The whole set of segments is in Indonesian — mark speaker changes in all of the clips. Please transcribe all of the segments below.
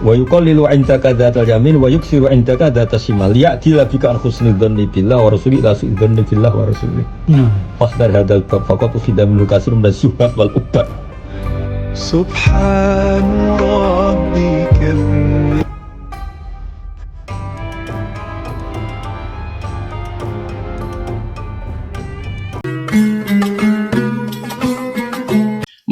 Speaker 1: wa yuqallilu 'indaka dzatal yamin wa yuksiru 'indaka dzatas shimal ya'dila bika an husnul dzanni billah wa rasulihi la su'dzanni billah wa rasulihi fasdar hadzal bab faqat ufida min kasir min syubhat wal ubat
Speaker 2: subhan rabbika.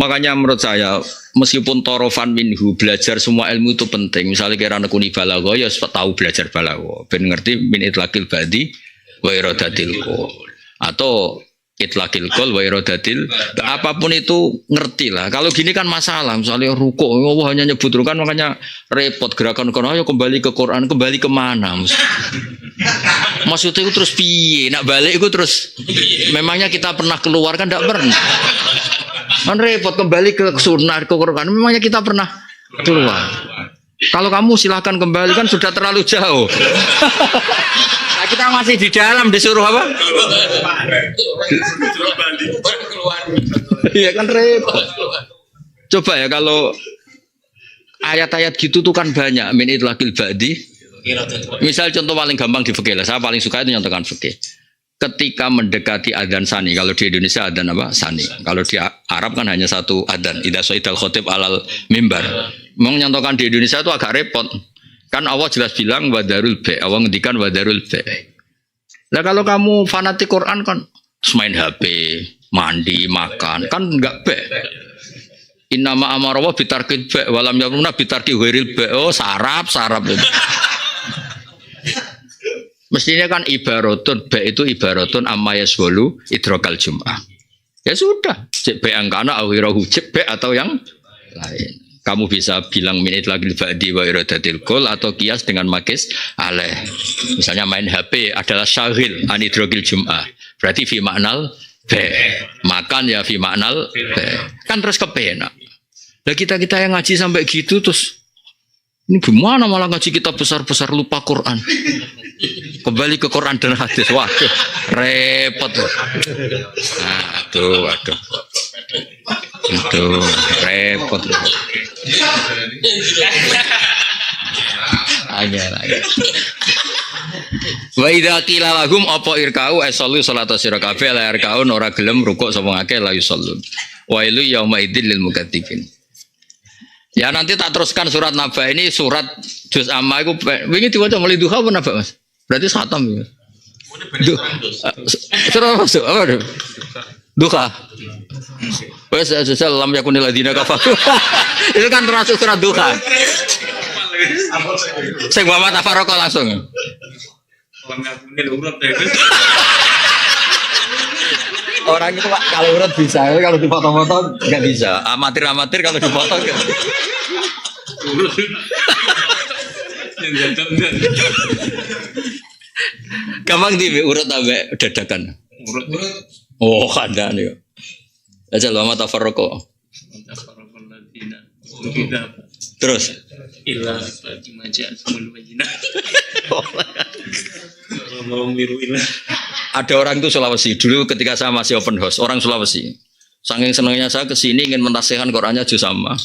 Speaker 3: Makanya menurut saya meskipun torofan minhu belajar semua ilmu itu penting. Misalnya kira nekuni balaghah ya tahu belajar balaghah ben ngerti min itlaqil badi wa iradatil qul atau itlaqil qul wa iradatil apapun itu ngerti lah. Kalau gini kan masalah misalnya rukuk Allah hanya nyebut rukun makanya repot gerakan kono ayo kembali ke Quran kembali kemana maksudnya itu terus piye nak balik itu terus memangnya kita pernah keluar kan tidak pernah. Kan repot kembali ke sunnah ke Quran. Memangnya kita pernah keluar. Kalau kamu silahkan kembali kan sudah terlalu jauh. Nah, kita masih di dalam disuruh apa? Iya kan repot. Coba ya kalau ayat-ayat gitu tuh kan banyak. Min itlaqil ba'di. Misal contoh paling gampang di fikih lah. Saya paling suka itu nyontohkan fikih. Ketika mendekati adzan sani, kalau di Indonesia adzan apa? Sani. Kalau di Arab kan hanya satu adzan. Idza saidal khotib alal mimbar. Memang nyontohkan di Indonesia itu agak repot. Kan Allah jelas bilang wadarul be. Allah ngendikan wadarul be. Nah kalau kamu fanatik Quran kan main HP, mandi, makan, kan enggak be. Innama amara wa bitarkil be walam yamuna bitarki ghairil be. Oh, sarap itu. Mestinya kan ibaratun ba itu ibaratun amma yaswalu idrakal jum'ah. Ya sudah, cek ba angkana awirahu cek ba atau yang lain. Kamu bisa bilang min itlaqil ba'di wa iradatil qul atau kias dengan makis alaih. Misalnya main HP adalah syahil an idrakil jum'ah. Berarti fi maknal ba. Makan ya fi maknal ba. Kan terus kepenak. Lah kita yang ngaji sampai gitu terus ini gimana malah ngaji kita besar-besar lupa Quran. Kembali ke Quran dan hadis. Waduh, repot. Nah, waduh. Itu repot. Aja. Wa idza qila lahum apa irka'u asallu salata sira kabeh la irka'un ora gelem rukuk sapa ngake la yusallun. Wa ilu yauma idzil lil mukatsibin. Ya nanti tak teruskan surat Naba ini surat juz amma iku wingi diwaca mulai duha apa Naba Mas? Berarti khatam ya. Surat masuk apa? Duha. Wes asal lam yakunil ladina kafaru. Itu kan termasuk surat duha. Sing Muhammad Tafarraqah langsung. Lam yakunil urut orang itu Pak, kalau urut bisa, kalau di foto-foto nggak bisa. Amatir kalau di foto nggak. Gampang di urut sampai dadakan. Urut. Oh, kandang nih. Aja lo mata Tafarraqah. Terus. Ilah maja semul majina. Mau miru ilah. Ada orang itu Sulawesi dulu ketika saya masih open house orang Sulawesi saking senangnya saya kesini ingin mentasihkan Qurannya juz sama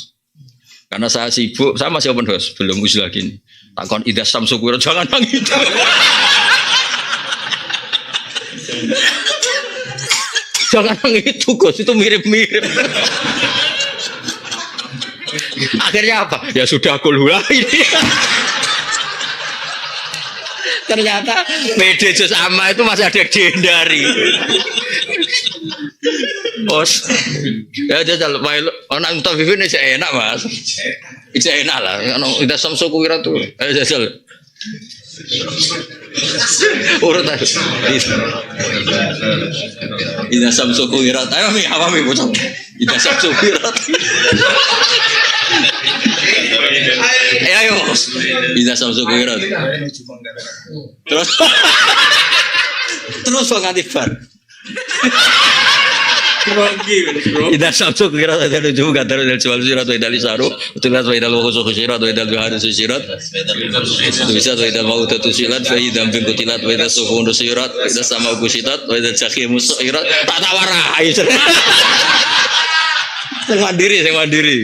Speaker 3: karena saya sibuk saya masih open house belum usul lagi nih takon idas samsukur jangan bang itu jangan bang itu Gus itu mirip-mirip akhirnya apa ya sudah kulhulah ini ternyata PD juz amma itu masih ada dihindari. Bos, ya jajal, anak mutafifin ini enak Mas, itu enak lah. Kalau kita samsu kuwirat tuh, jajal. Urut aja. Ida samsu kuwirat, ayo mi, apa mi bocah? Ida samsu kuwirat. Ayo, bisa samsu kuwirat. Terus nganti bar. Ida samsu kuwirat ada tujuh kata dari jual sirat wa idali saru, tulas wa idal khusus sirat wa idal hadis sirat. Bisa wa idal mau tatu sirat wa idam bingkutilat wa idal sufun sirat, wa idal sama kusitat wa idal sakhimus sirat. Tak tawara. Saya mandiri.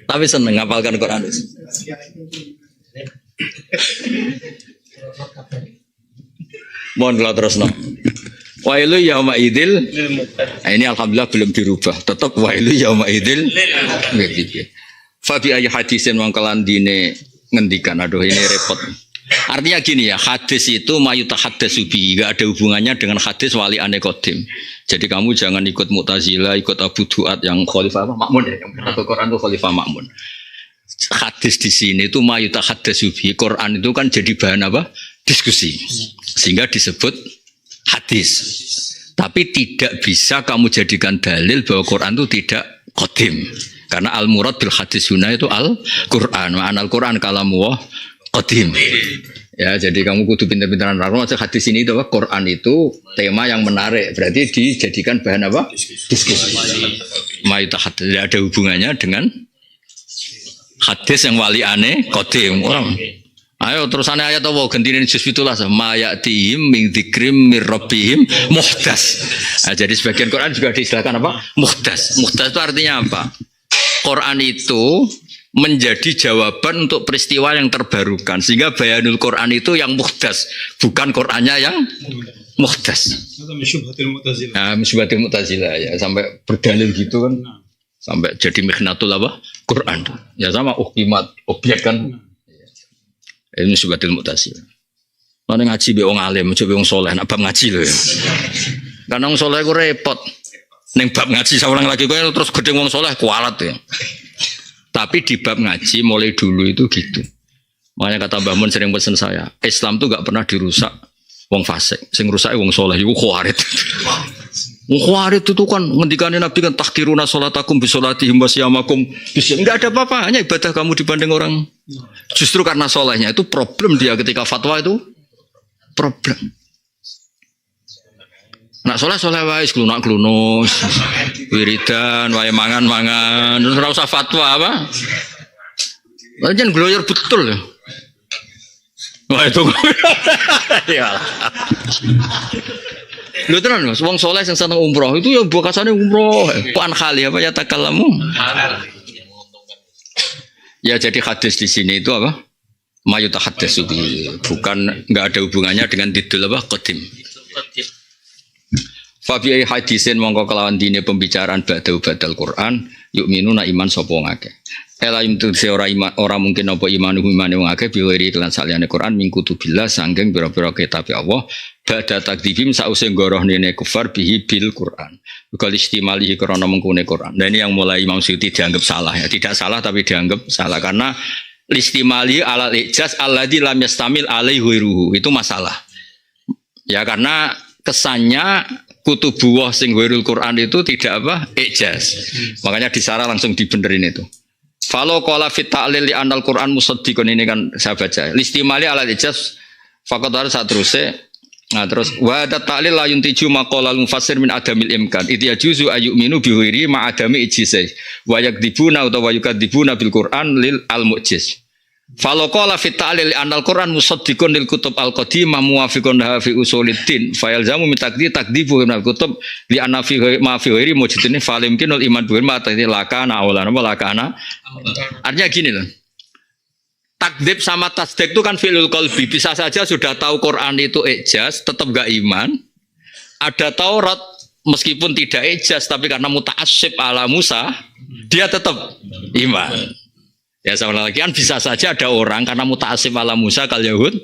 Speaker 3: Tapi seneng ngapalkan Quran. Mohon kalau terus no. Wailu yauma idil. Nah, ini alhamdulillah belum dirubah. Tetap wailu yauma idil. Fabi ayy hadisin mangkalan dine ngendikan. Aduh ini repot. Artinya gini ya, hadis itu mayutahaddatsu bi, enggak ada hubungannya dengan hadis wali ane qadim. Jadi kamu jangan ikut Mu'tazilah, ikut Abu Duat yang Khalifah Ma'mun ya, yang Quran itu Khalifah Ma'mun. Hadis di sini itu mayutahaddatsu bi, Quran itu kan jadi bahan apa? Diskusi. Sehingga disebut hadis. Tapi tidak bisa kamu jadikan dalil bahwa Quran itu tidak qadim. Karena al-murad bil hadis huna itu al-Quran. Ma'ana al-Quran kalamullah qadim. Ya, jadi kamu kudu pintar-pintaran raro aja hadis ini itu apa? Quran itu tema yang menarik. Berarti dijadikan bahan apa? Diskusi. Mayutahaddatsu tidak ada hubungannya dengan hadis yang wali aneh qadim. Orang. Ayo terusannya ayat apa? Gentinin juz itulah ma ya'tihim min dzikrim mir rabbihim muhdas. Nah, jadi sebagian Quran juga diistilahkan apa? Muhdas. Muhdas itu artinya apa? Quran itu menjadi jawaban untuk peristiwa yang terbarukan, sehingga bayanul Quran itu yang muhdas, bukan Qurannya yang muhdas. Nah, syubhatil mu'tazilah ya, sampai berdalil gitu kan, sampai jadi mihnatul apa? Quran. Ya sama ukimat objek kan. Ini syubhatil mu'tazilah. Mana ngaji be wong alim, coba wong soleh, nak bab ngaji loh. Karena wong soleh ku repot. Neng bab ngaji seorang lagi kau terus gede wong soleh kualat ya. Tapi di bab ngaji mulai dulu itu gitu. Makanya kata Mbah Mun sering pesan saya, Islam tuh gak pernah dirusak wong fasik, sing rusak wong soleh iku khawarit. Wong khawarit itu kan ngendikane Nabi kan tahqiruna sholatakum bi sholatihim wa siyamakum. Enggak ada apa-apa, hanya ibadah kamu dibanding orang. Justru karena solehnya itu problem dia ketika fatwa itu problem. Nak soleh wae klunak-klunus, wiridan, wae mangan-mangan, terus ora usah fatwa apa? Lajan gloyor betul ya. Wah itu. Ya. Lho tenan Mas, wong soleh sing seneng umroh itu ya bakasane umroh. Pan khali apa ya takalamu? Ya jadi hadis di sini itu apa? Mayutahaddatsu bukan enggak ada hubungannya dengan didul apa qadim. Fabi hadisin mongko kelawan dine pembicaraan badal Quran yuk minuna iman sapa ngake. Ela imtu ora iman ora mungkin apa imanu imane wong akeh biwiri kelan saliyane Quran ming kutubillah sanggeng pira-pira kitab Allah badha takdibim sause gorohne kufar bihi bil Quran. Kali istimalihi krana mengkune Quran. Dan ini yang mulai Imam Suyuti dianggap salah ya, tidak salah tapi dianggap salah karena listimali ala ijaz alladzi lam yastamil alaihi ghairuhu itu masalah. Ya karena kesannya kutubuwah sing ghairul Quran itu tidak apa? Ijaz. Makanya disarah langsung dibenerin itu. Falo qala fit ta'lil li anal Quran musaddiqun ini kan saya baca. Listimali ala ijaz faqad harus satruse. Nah terus wa ada ta'lil la yuntiju maqalal mufassir min adamil imkan. Idza yajuzu ayyuminu bi ghairi ma adami ijazah. Wa yakdibuna utawa yukadzibuna bil Quran lil al mu'jiz. Falo qala fit ta'lil anal Quran musaddiqun lil kutub al-qadimah muwafiqun fi usuliddin fa yalzamu min takdzibu min kutub li anna fi ma fi ghairi mujtahidin fa limkinul iman bi ma lakana awalan wa lakana. Artinya gini loh. Takdzib sama tasdik itu kan fi'lul qalbi, bisa saja sudah tahu Quran itu ijaz tetap enggak iman. Ada Taurat meskipun tidak ijaz tapi karena muta'assib ala Musa dia tetap iman. Ya sama lagi kan bisa saja ada orang karena muta'asim ala Musa kal Yahud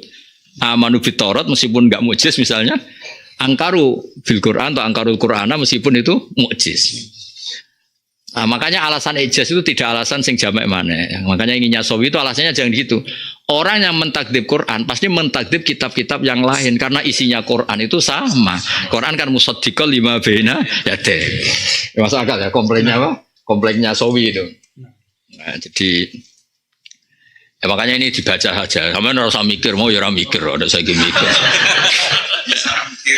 Speaker 3: amanu bit Taurat meskipun enggak mukjiz misalnya angkaru bil Quran atau angkarul Qur'ana meskipun itu mukjiz. Nah, makanya alasan ijaz itu tidak alasan sing jamak maneh. Makanya inginnya sawi itu alasannya jangan gitu. Orang yang mentakdib Quran pasti mentakdib kitab-kitab yang lain karena isinya Quran itu sama. Quran kan musaddiqal lima baina yadeh. Ya, masuk akal ya komplainnya apa? Komplainnya sawi itu. Nah, jadi ya makanya ini dibaca saja. Kamu harus mikir, mau ya mikir, ada saya mikir.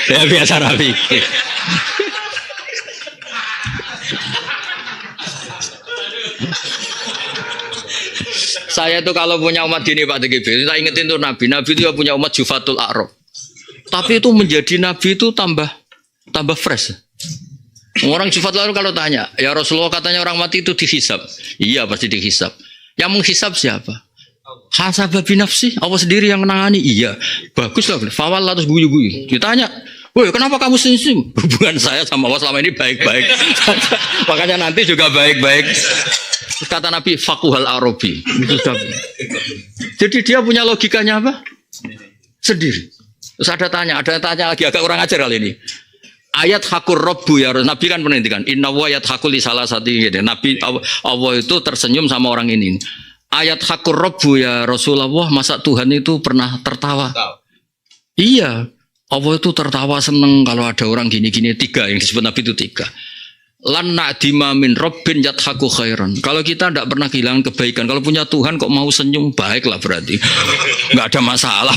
Speaker 3: Ya biasa mikir. Saya tuh kalau punya umat gini Pak TGB, saya ingetin tuh Nabi itu ya punya umat Jufatul A'rab. Tapi itu menjadi Nabi itu tambah fresh. Orang sifat lalu kalau tanya, ya Rasulullah katanya orang mati itu dihisab. Iya pasti dihisab. Yang menghisab siapa? Hasabah binafsi, Allah sendiri yang menangani. Iya, bagus lah. Fawal terus guyu-guyu. Ditanya, woi kenapa kamu senyum? Hubungan saya sama Allah selama ini baik-baik. Makanya nanti juga baik-baik. Kata Nabi, fakuhal Arabi. Jadi dia punya logikanya apa? Sendiri. Terus ada tanya lagi agak kurang ajar kali ini. Ayat hakur robbu ya Nabi kan penelitikan inna wa ayat hakul li salah satu gitu. Nabi Allah itu tersenyum sama orang ini. Ayat hakur robbu ya Rasulullah, masa Tuhan itu pernah tertawa? Iya, Allah itu tertawa seneng kalau ada orang gini-gini. 3 yang disebut Nabi itu 3. Lan na'dima min rabbin yadhaku khairan. Kalau kita tidak pernah kehilangan kebaikan, kalau punya Tuhan kok mau senyum, baiklah berarti. Enggak ada masalah.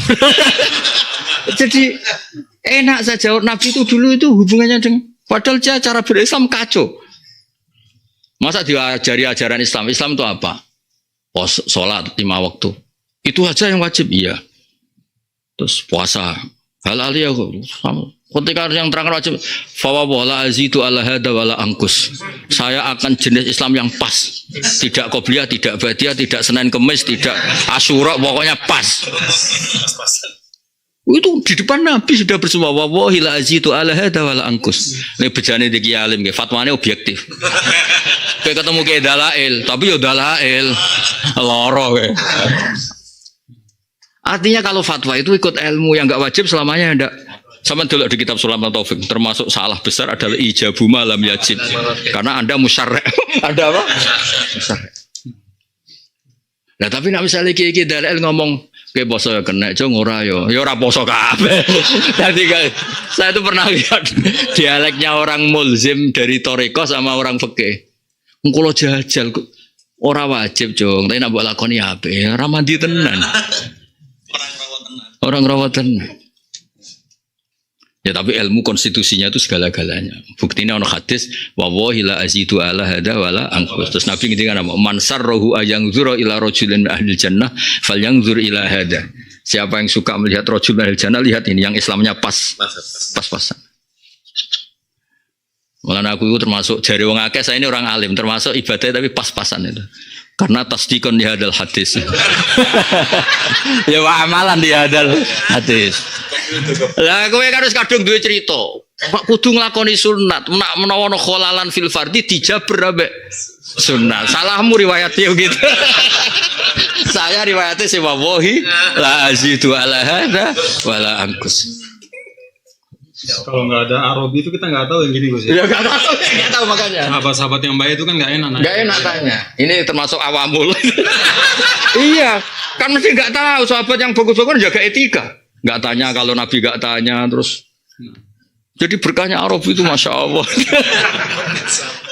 Speaker 3: Jadi enak saja. Nabi itu dulu itu hubungannya dengan, padahal dia cara berislam kacau. Masa diajari ajaran Islam? Islam itu apa? Oh, sholat 5 waktu. Itu aja yang wajib, iya. Terus puasa. Hal ya ketika yang terang wajib, fawwala azidu ala hada wala angkus. Saya akan jenis Islam yang pas. Tidak qobliyah, tidak ba'diyah, tidak Senin Kemis, tidak Asyura, pokoknya pas. Itu di depan Nabi sudah bersumpah wallahi la azidu ala hada wala angkus. Ini bejane iki alim nggih, fatwane objektif. Kayak ketemu ke dalail, tapi yo dalail loro kowe. Artinya kalau fatwa itu ikut ilmu yang enggak wajib selamanya ndak. Sama dulu di kitab Sulam Taufik termasuk salah besar adalah ijabu malam yajib. Karena Anda musyarrek. Ada apa? Musyarrek. Nah, tapi nek misale iki dalail ngomong ke poso ya kena cung ora yo. Ya ora poso kabeh. Dadi saya itu pernah lihat dialeknya orang mulzim dari Toreko sama orang fikih. Engko jajal ora wajib, Cung. Tapi nek mbok lakoni apik, ora mandi tenan. Orang rawat tenan. Ya tapi ilmu konstitusinya itu segala-galanya. Buktinya ono hadis wallahi la azidu ala hada wala angkus. Terus Nabi ngendikan apa? Man sarrahu ayanzura ila rajulin ahli jannah falyanzur ila hada. Siapa yang suka melihat rajul ahli jannah, lihat ini yang Islamnya pas-pasan. Malah aku itu termasuk jari wong akeh, saya ini orang alim, termasuk ibadah tapi pas-pasan itu. Karena tasdikon di hadal hadis. Ya wa amalan di hadal hadis. Lah kowe kan wis kadung duwe cerita. Kudu nglakoni sunat, menawa ana kholalan fil fardhi dijabr ambek sunat. Salahmu riwayatnya gitu. Saya riwayatnya si wallahi la azidu ala hada wala angkus.
Speaker 4: Kalau nggak ada Arabi itu kita nggak tahu yang gini Gus.
Speaker 3: Ya nggak tahu makanya.
Speaker 4: Sahabat-sahabat yang baik itu kan nggak enak.
Speaker 3: Nggak enak tanya. Ini termasuk awamul. Iya, kan mesti nggak tahu sahabat yang bagus-bagus jaga etika. Nggak tanya kalau Nabi nggak tanya terus. Jadi berkahnya Arabi itu masya Allah.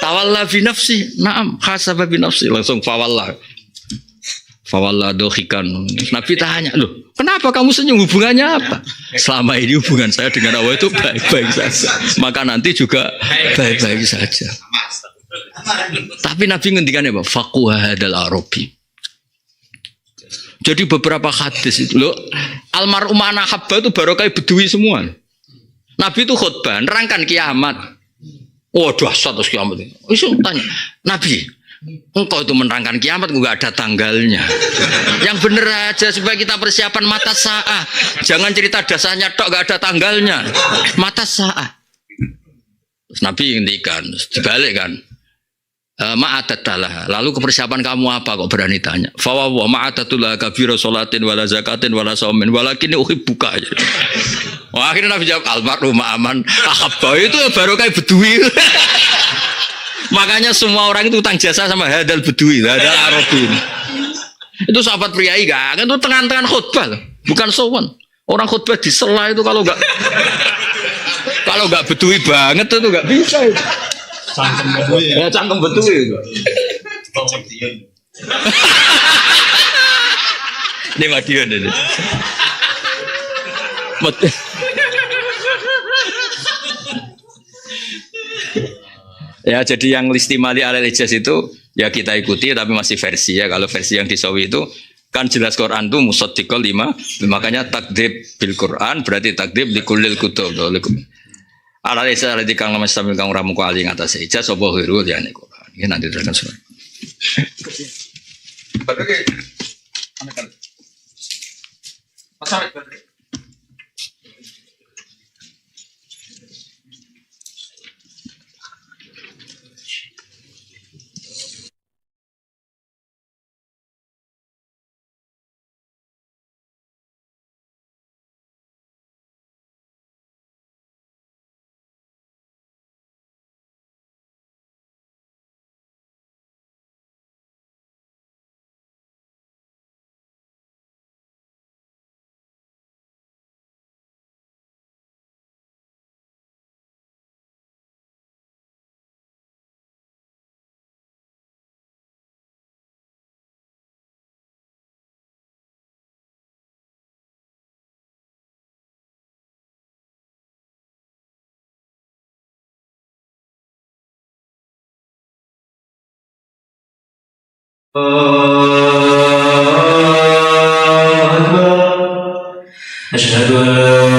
Speaker 3: Tawalla binafsi, naam khasabah binafsi langsung fawalla. Fawalla dohikan. Nabi tanya, loh, kenapa kamu senyum? Hubungannya apa? Selama ini hubungan saya dengan Allah itu baik-baik saja. Maka nanti juga baik-baik saja. Tapi Nabi ngendikan apa? Faquha hadal Arabi. Jadi beberapa hadis itu, loh, almarhum anak habba itu barokah bedui semua. Nabi itu khutbah, nerangkan kiamat. Waduh, dahsyat kiamat itu. Isu tanya, Nabi, engkau itu menerangkan kiamat enggak ada tanggalnya. Yang bener aja supaya kita persiapan mata saah. Jangan cerita dasarnya tok enggak ada tanggalnya. Mata saah. Terus Nabi ngendikan, dibalik kan. Ma'atatalah. Lalu kepersiapan kamu apa kok berani tanya? Fa wa ma'atatullah kabira salatin wala zakatin wala saumin walakin uhibbuka. Wah, akhirnya Nabi jawab almarhum aman ahabba itu baru kayak bedui. Makanya semua orang itu utang jasa sama hadal bedui, hadal Arabi. Itu sahabat priai kan itu tengah-tengah khutbah loh. Bukan sowan. Orang khutbah di sela itu kalau enggak bedui banget itu enggak bisa itu.
Speaker 4: Cangkem bedui
Speaker 3: Ya cangkem bedui itu. Ini Madiun ini. Ya jadi yang listimali alal ijaz itu ya kita ikuti tapi masih versi ya. Kalau versi yang disawi itu kan jelas Quran itu musaddiqal lima, makanya takdzib bil Quran berarti takdzib likulil kutub. Ala isa di kang lamas sambil kang ramu ko ali ngata seja sapa hiru ya niku. Iki nanti teruskan semua. Baterai. Pasang baterai.
Speaker 5: أشهد أن لا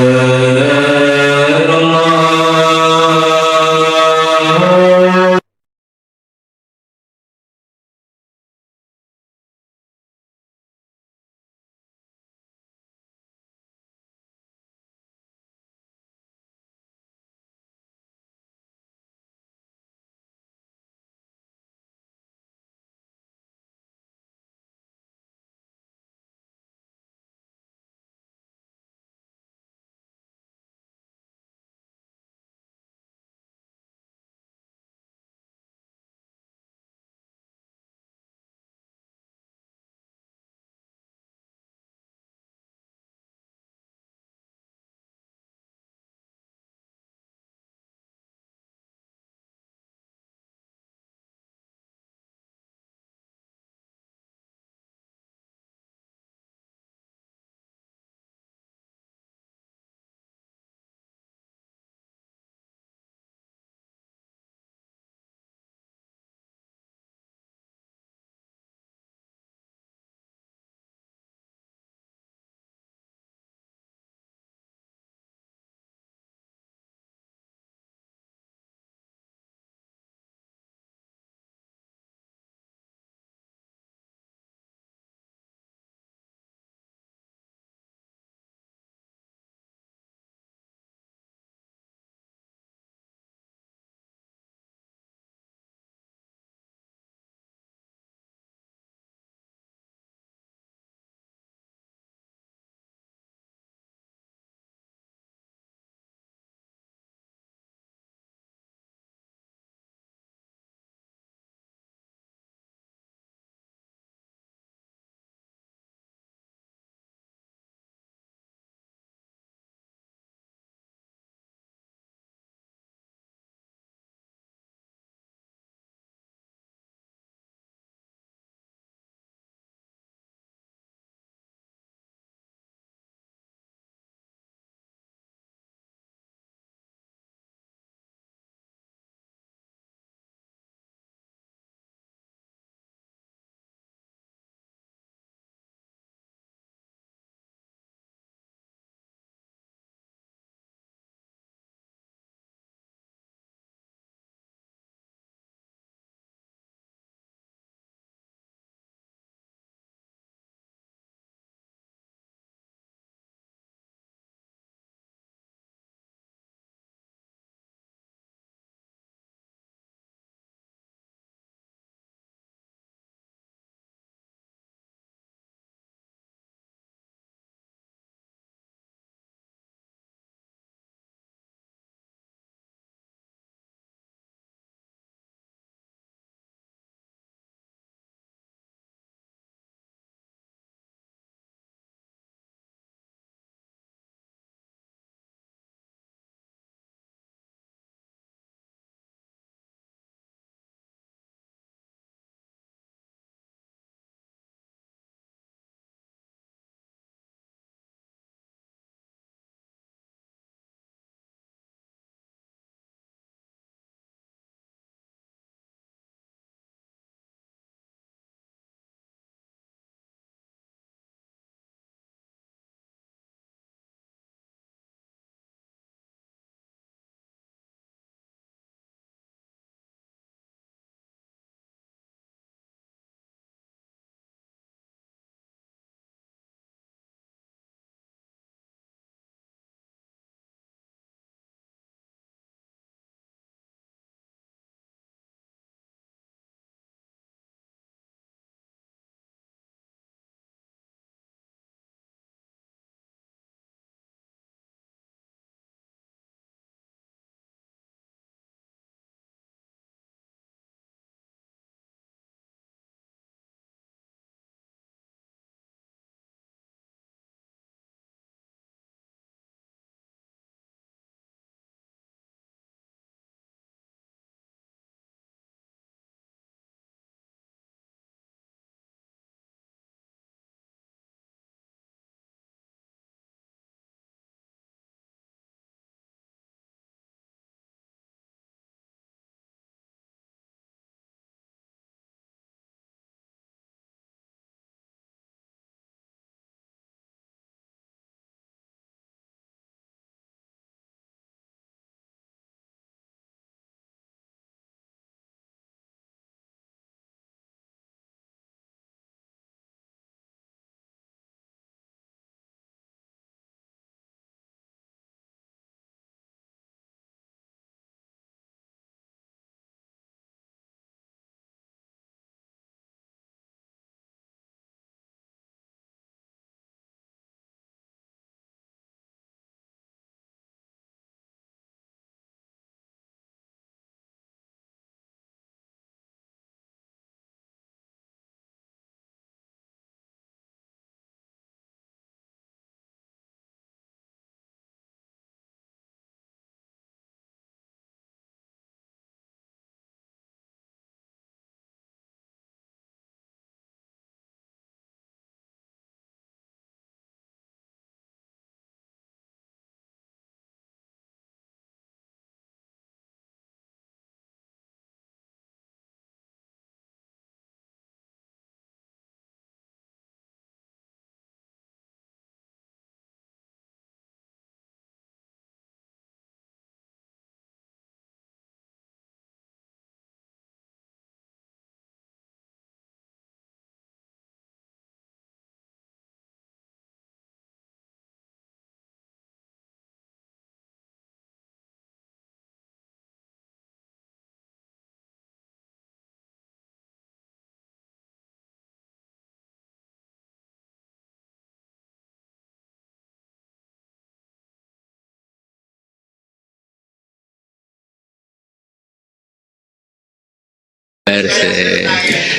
Speaker 3: Perse.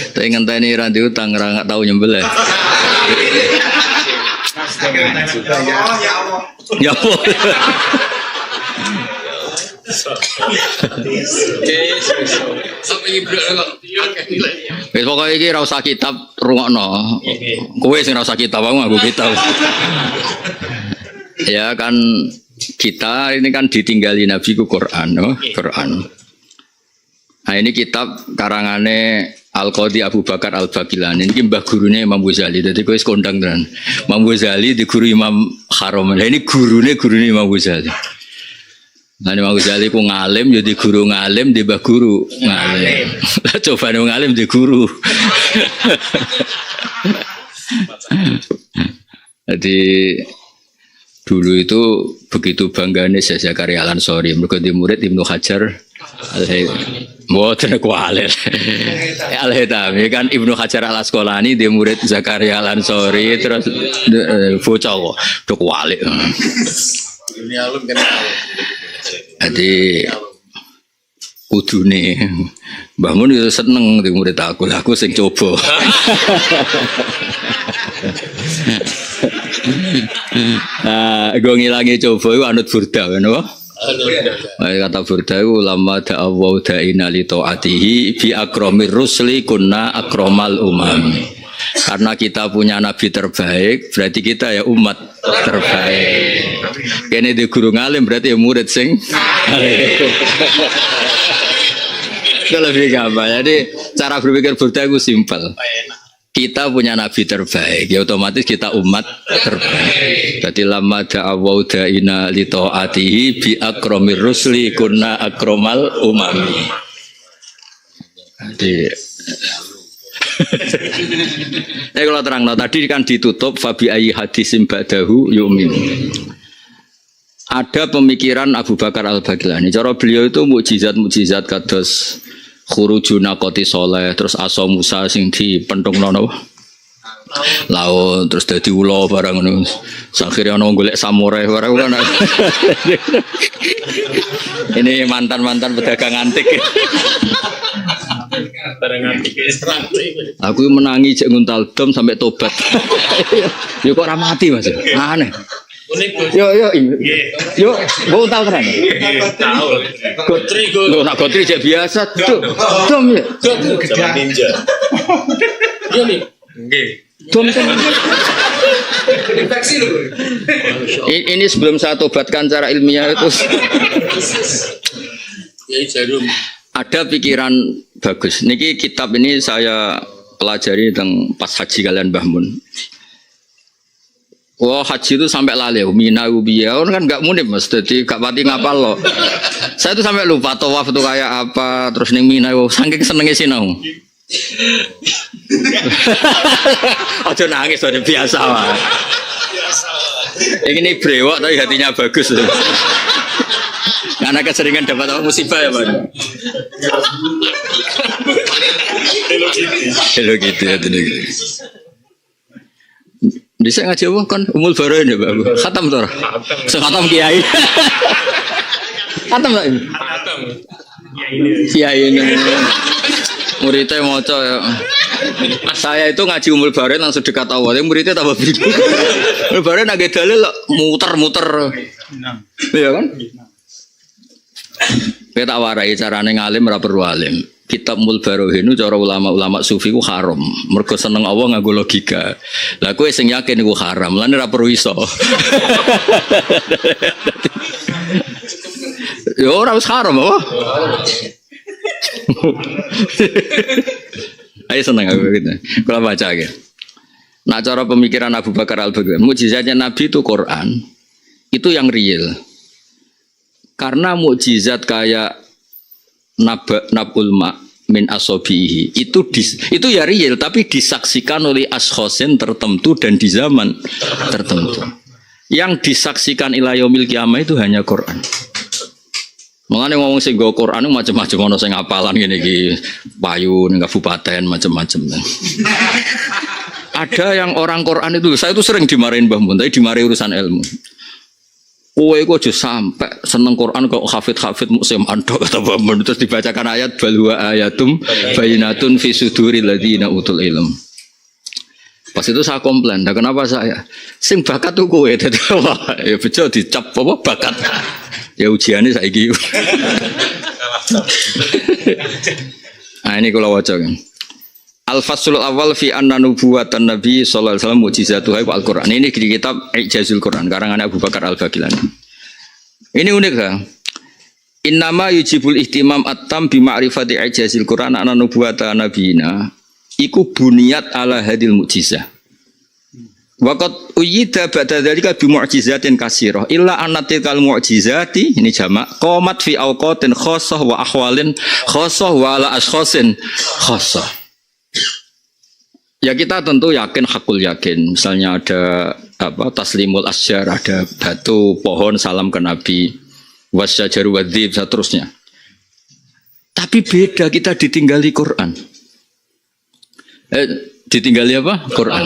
Speaker 3: Tapi ngenteni ra diutang ra gak tau nyembel. Ya Allah. Wis pokoke iki ra usah kitab rungokno. Kowe sing ra usah kitab, aku nganggo kitab. Ya kan kita ini kan ditinggali Nabi ku Quran, no? Quran. Nah ini kitab karangane Al-Qadhi Abu Bakar Al-Baqilani ini mbah gurune Imam Ghazali. Dadi kowe kondang tenan. Imam Ghazali di guru Imam Haram. Nah ini gurune Imam Ghazali. Nah Imam Ghazali ku ngalim jadi guru ngalim di mbah guru ngalim. Lah coba ngalim di guru. Jadi dulu itu begitu banggane Syekh Zakaria Al-Ansori mergo di murid Ibnu Hajar mboten kualir. Al-Haytami kan Ibnu Hajar Al-Asqalani di murid Zakaria Al-Ansori terus bocah kok do kualik. Ini alum kan. Jadi kudune Mbah Mun yo seneng di murid aku sing coba. Nah, gue ngilangi coba itu anut burda kan apa? Kata burda itu lama da'awaw da'ina li ta'atihi bi akromir rusli kunna akromal umami. Karena kita punya nabi terbaik, berarti kita ya umat terbaik. Kene di guru ngalim berarti ya murid sing itu lebih gampang. Jadi cara berpikir burda itu simpel. Kita punya nabi terbaik, ya otomatis kita umat terbaik. Jadi lama da'awaw da'ina li ta'atihi bi akromir rusli kunna akromal umami. Jadi kalau terang tadi kan ditutup fabi ayyi hadisim ba'dahu yu'min. Ada pemikiran Abu Bakar Al-Baqilani. Cara beliau itu mukjizat kados khurujuna qoti soleh terus aso Musa sing dipentungno napa laut terus dadi ula barang ngono akhire ana golek samurai barang kan ini mantan pedagang antik barang antik aku menangi cek nguntal dom sampai tobat yo kok ora mati Mas aneh yo gua tahu kan gotri nak gotri cek biasa tuh dom ya ninja iya nih dom infeksi loh ini sebelum saya tobatkan secara ilmiah itu ada pikiran bagus niki kitab ini saya pelajari tentang pas haji kalian Mbah Mun. Wah haji itu sampai lali, mina ubiyah kan nggak munim Mas, jadi gak pati ngapal loh. Saya tuh sampai lupa tawaf itu kayak apa, terus ning mina, saking senengnya sinau. Ojo nangis, udah biasa lah. Ini brewok tapi hatinya bagus. Karena keseringan dapat musibah ya Pak. Hello gitu ya gitu. Bisa ngaji apa kan umul baroin ya Pak. Khatam toh. Sekhatam kiai. Khatam tak ini? Khatam. Kiai ini. Muridnya maca ya. Saya itu ngaji umul baroin langsung dekat awal. Muridnya tambah bingung. Umul baroin agak dalil muter-muter. Iya kan? Kita warai carane ngalim ora perlu alim. Kitab Mulbarohin itu cara ulama-ulama sufi ku haram. Mergo seneng Allah nganggo logika. Lah kowe sing yakin iku haram, lan ora perlu iso. Yo ora wis haram apa? Ayo seneng aku gitu. Kalau baca gitu. Nah cara pemikiran Abu Bakar Al-Baqilani, mukjizatnya Nabi itu Quran. Itu yang real. Karena mukjizat kayak nabul ma min asobihi itu ya real tapi disaksikan oleh ashkhosin tertentu dan di zaman tertentu. Yang disaksikan ila yaumil qiyamah itu hanya Quran. Makanya ngomong sing go Quran macam-macam ono sing ngapalan ngene iki payu ning kabupaten macam-macam. Ada yang orang Quran itu saya itu sering dimarahin Mbah Mun, tapi dimarahi urusan ilmu. Kowe iku aja sampe seneng Quran kok hafid musim andok kata Bambang terus dibacakan ayat bal huwa ayatum bayyinatun fi suduril ladzina utul ilm. Pas itu saya komplain, nah kenapa saya? Sing bakat tuh kowe, ya bejo dicap apa bakat? Ya ujiannya saya gitu. Nah ini kalau wajah kan. Al-Faslul awal fi anna nubuwatan Nabi sallallahu alaihi wasallam mukjizatuhu al-Qur'an. Ini di kitab Ijazul Qur'an karangan Abu Bakar Al-Bagilani. Ini unik kan? Innama yujibul ihtimam at-tam bi ma'rifati ijazil Qur'an anna nubuwatan nabiyina iku buniyat ala hadil mukjizah. Waqat uyida ba'da dzalika bi mu'jizatin katsirah illa annatil mu'jizati ini jamak qamat fi awqatin khassah wa ahwalin khassah wa ala ashkhasin khassah. Ya kita tentu yakin hakul yakin. Misalnya ada apa taslimul asjar, ada batu pohon salam ke Nabi, wasyajaru wadzib seterusnya. Tapi beda kita ditinggali Quran. Ditinggali apa? Quran.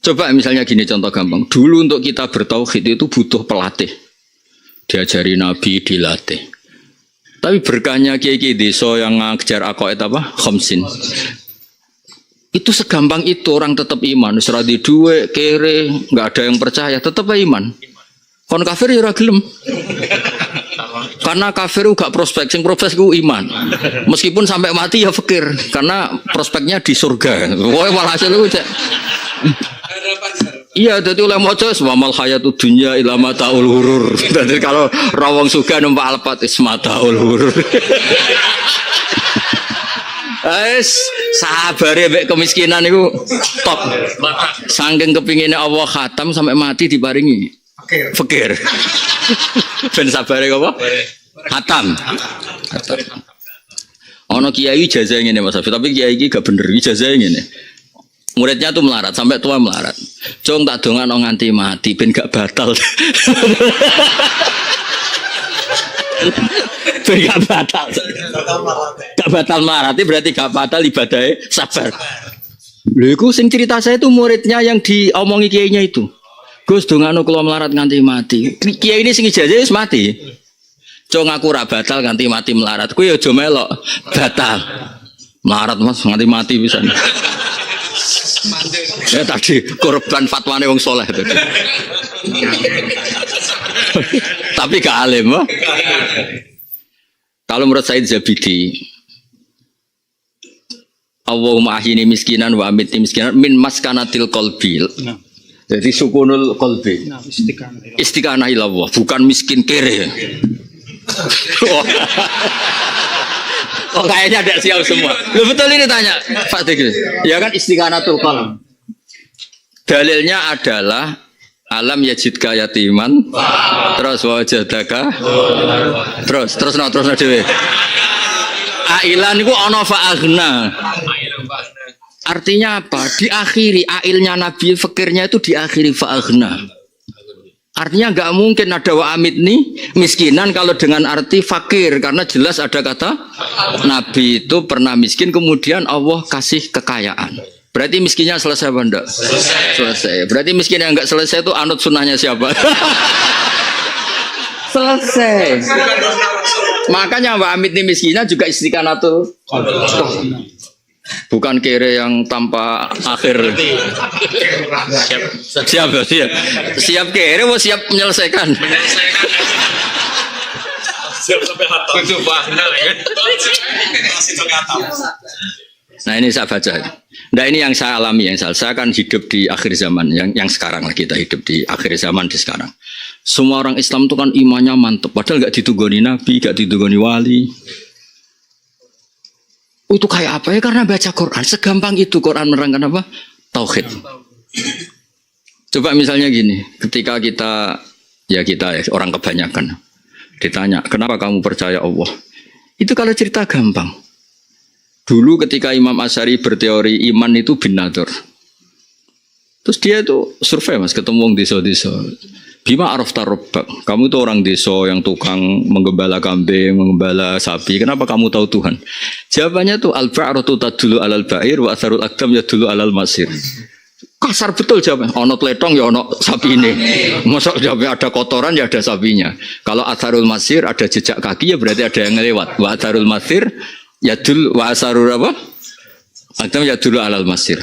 Speaker 3: Coba misalnya gini contoh gampang. Dulu untuk kita bertauhid itu butuh pelatih. Diajari Nabi, dilatih. Tapi berkahnya kiai-kiai desa yang ngajar aqaid apa? Khamsin. Itu segampang itu orang tetap iman. Seradi duwe, kere, nggak ada yang percaya, tetap iman. Kon kafir ya ora gelem. Karena kafir gak prospek, sing prospek ku iman. Meskipun sampai mati ya fikir, karena prospeknya di surga. Wah malah hasil lu cek. Iya, jadi oleh maca wamal hayatud dunya ila mataul ghurur. Jadi kalau rawang suga numpak alpat ismataul ghurur. Sabare mek kemiskinan niku top. Saking kepingine Allah khatam sampai mati diparingi fakir. Ben sabare apa? Khatam. Ono kiai ijazah ngene Mas Hafiz, tapi kiai iki gak bener ijazah ngene. Muridnya tuh melarat sampai tua melarat. Cung tak dongano nganti mati ben gak batal. Gak batal. Gak batal marati berarti gak batal ibadahnya sabar. Lho iku sing cerita saya itu muridnya yang diomongi kiainya itu. Gus dongano kula melarat nganti mati. Kiai ini sing ijazah wis mati. Cung aku ora batal nganti mati melarat. Kuwi aja melok batal. Melarat Mas nganti mati pisan. Ya tadi korban fatwane wong soleh tadi. Tapi gak alim loh. Kalau menurut Said Zabidi, Allahumma ahyini miskinan wa amitni miskinan min maskanatil qalbi. Jadi sukunul qalbi. Istiqanah ilallah, bukan miskin kere. Oh kayaknya ada siap semua. Lu betul ini tanya Pak Dikri. Ya kan istiqanatul qalb. Dalilnya adalah alam yajidka yatiman terus wajadaka terus dhewe. Ailan iku ana fa'aghna. Artinya apa? Diakhiri ailnya Nabi fakirnya itu diakhiri fa'aghna. Artinya enggak mungkin ada wa amitni miskinan kalau dengan arti fakir karena jelas ada kata Nabi itu pernah miskin kemudian Allah kasih kekayaan. Berarti miskinnya selesai apa enggak? Selesai. Berarti miskin yang enggak selesai itu anut sunnahnya siapa? Selesai. Makanya Mbak Amit ini miskinnya juga istiqanatul. Bukan kere yang tanpa akhir. Siap kere, mau siap menyelesaikan. Siap sampai hatam. Nah ini saya baca. Nah ini yang saya alami, saya kan hidup di akhir zaman, yang sekarang lah kita hidup di akhir zaman di sekarang. Semua orang Islam itu kan imannya mantap, padahal nggak ditugoni Nabi, nggak ditugoni wali. Itu kayak apa ya? Karena baca Quran, segampang itu Quran menerangkan apa? Tauhid. Coba misalnya gini, ketika kita orang kebanyakan ditanya, kenapa kamu percaya Allah? Itu kalau cerita gampang. Dulu ketika Imam Asy'ari berteori iman itu bin nador. Terus dia itu survei Mas, ketemu desa-desa. Bima arafta rabbak. Kamu tuh orang desa yang tukang menggembala kambing, menggembala sapi. Kenapa kamu tahu Tuhan? Jawabannya tuh al-ba'ratu tadullu alal ba'ir wa atharul aqdam yadullu alal masir. Kasar betul jawabnya. Ono tletong ya ono sapi ini. Masuk jawabnya ada kotoran ya ada sapinya. Kalau atharul masir ada jejak kaki ya berarti ada yang lewat. Wa atharul masir yadul wa asarul apa? Atau yadul alal masir.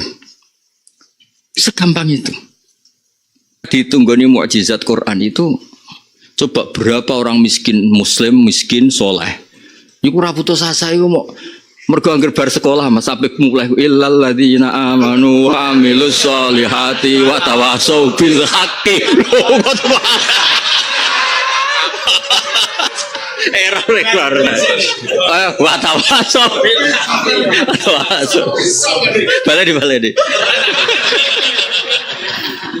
Speaker 3: Segampang itu. Ditunggoni mukjizat Quran itu coba berapa orang miskin muslim, miskin soleh. Iku ra putus asa iku mau mergo angger bar sekolah Mas sampai mulai illal ladzina amanu wa amilus solihati wa tawasau bil haqqi. Error. Wa tawasau. Balik.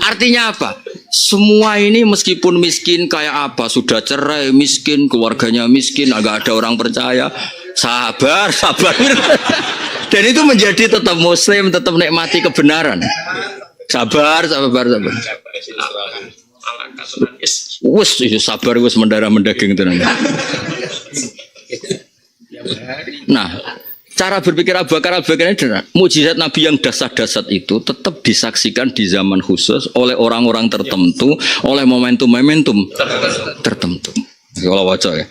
Speaker 3: Artinya apa? Semua ini meskipun miskin kayak apa, sudah cerai, miskin, keluarganya miskin, agak ada orang percaya, sabar. Dan itu menjadi tetap muslim, tetap nikmati kebenaran. Sabar. Sabar mendarah mendaging tenan. Nah, cara berpikir Abu Bakar ini mukjizat Nabi yang dasar-dasar itu tetap disaksikan di zaman khusus oleh orang-orang tertentu, oleh momentum-momentum tertentu. Kalau waca ya.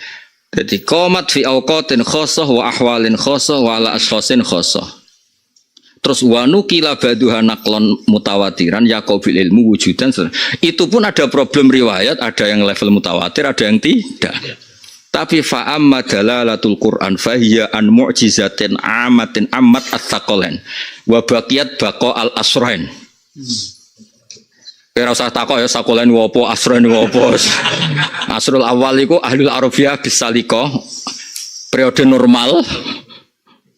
Speaker 3: Jadi qomat fi awqatin khosoh wa ahwalin khosoh wa ala ashkhasin khosoh. Terus wanu kila baduha naklon mutawatiran yakobil ilmu wujudan. Itu pun ada problem riwayat, ada yang level mutawatir, ada yang tidak. Tapi fa'amma dalalatul Qur'an fahiya an mu'jizatin amatin amat as-saqalain wa baqiyat baqa al-asrain. Kira usah takok ya saqalain wa apa asrain wa apa. Asrul awal iku ahlul arabiyah bisalika periode normal.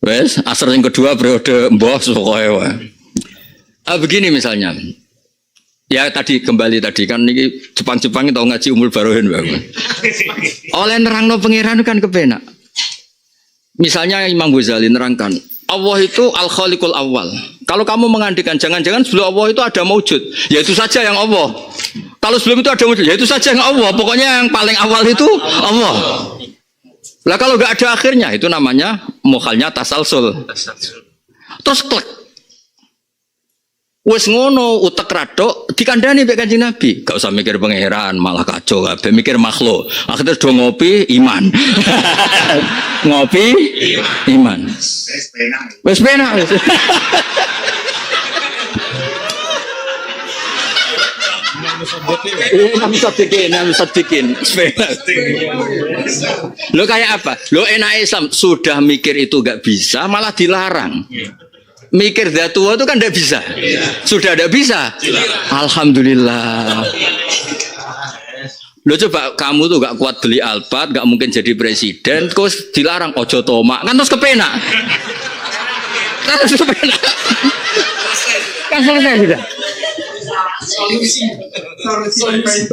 Speaker 3: Wes, asr yang kedua periode mbah pokoke wae. Begini misalnya. Ya kembali tadi kan ini Jepang tau ngaji Umul Barohin bangun. Oleh nerangno pangeran kan kepenak. Misalnya Imam Ghazali nerangkan, Allah itu al-khaliqul awal. Kalau kamu mengandikan jangan-jangan sebelum Allah itu ada maujud, ya itu saja yang Allah. Kalau sebelum itu ada maujud, ya itu saja yang Allah. Pokoknya yang paling awal itu Allah. Lah kalau enggak ada akhirnya itu namanya mukhalnya tasalsul. Terus klik. Wes ngono utek radok dikandani mbek Kanjeng Nabi. Gak usah mikir pangeran, malah kacau kabeh mikir makhluk. Akhirnya do ngopi iman. Ngopi iman. Wes penak. Namanya bikin. Lo kayak apa? Lo enak Islam sudah mikir itu gak bisa, malah dilarang. Mikir tua itu kan tidak bisa. Sudah tidak bisa. Alhamdulillah. Lo coba kamu tuh gak kuat beli Alphard, gak mungkin jadi presiden, terus dilarang ojo tomak, kan terus kepenak. Kan selesai sudah.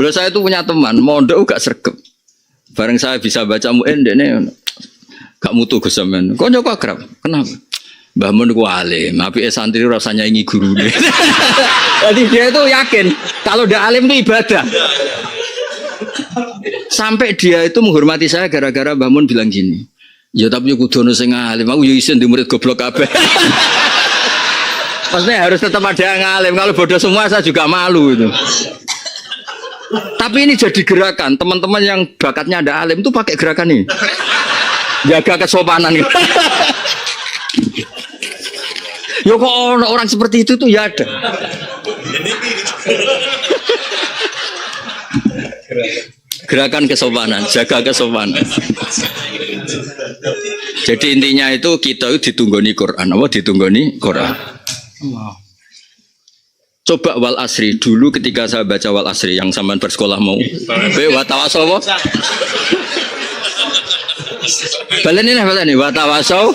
Speaker 3: Lo saya tuh punya teman, mondok gak sergap. Bareng saya bisa baca mu'en, dene gak mutu Gus sampean. Kok nyok akrab? Kenapa? Mbah Mun ku alim, tapi santri rasanya ingin guru nih. Jadi dia itu yakin kalau udah alim itu ibadah. Sampai dia itu menghormati saya gara-gara Mbah Mun bilang gini. Ya tapi kudu ono sing alim, aku yo isin di murid goblok kabeh. Maksudnya harus tetap ada yang alim. Kalau bodoh semua saya juga malu itu. Tapi ini jadi gerakan teman-teman yang bakatnya ada alim itu pakai gerakan ini. Jaga kesopanan. Ya kok orang seperti itu tuh ya ada. Gerakan kesopanan, jaga kesopanan. Jadi intinya itu kita itu ditunggoni Quran. Apa ditunggoni Quran? Coba wal asri dulu ketika saya baca wal asri yang sampean bersekolah mau. Wa tawasau. Baleni wa tawasau.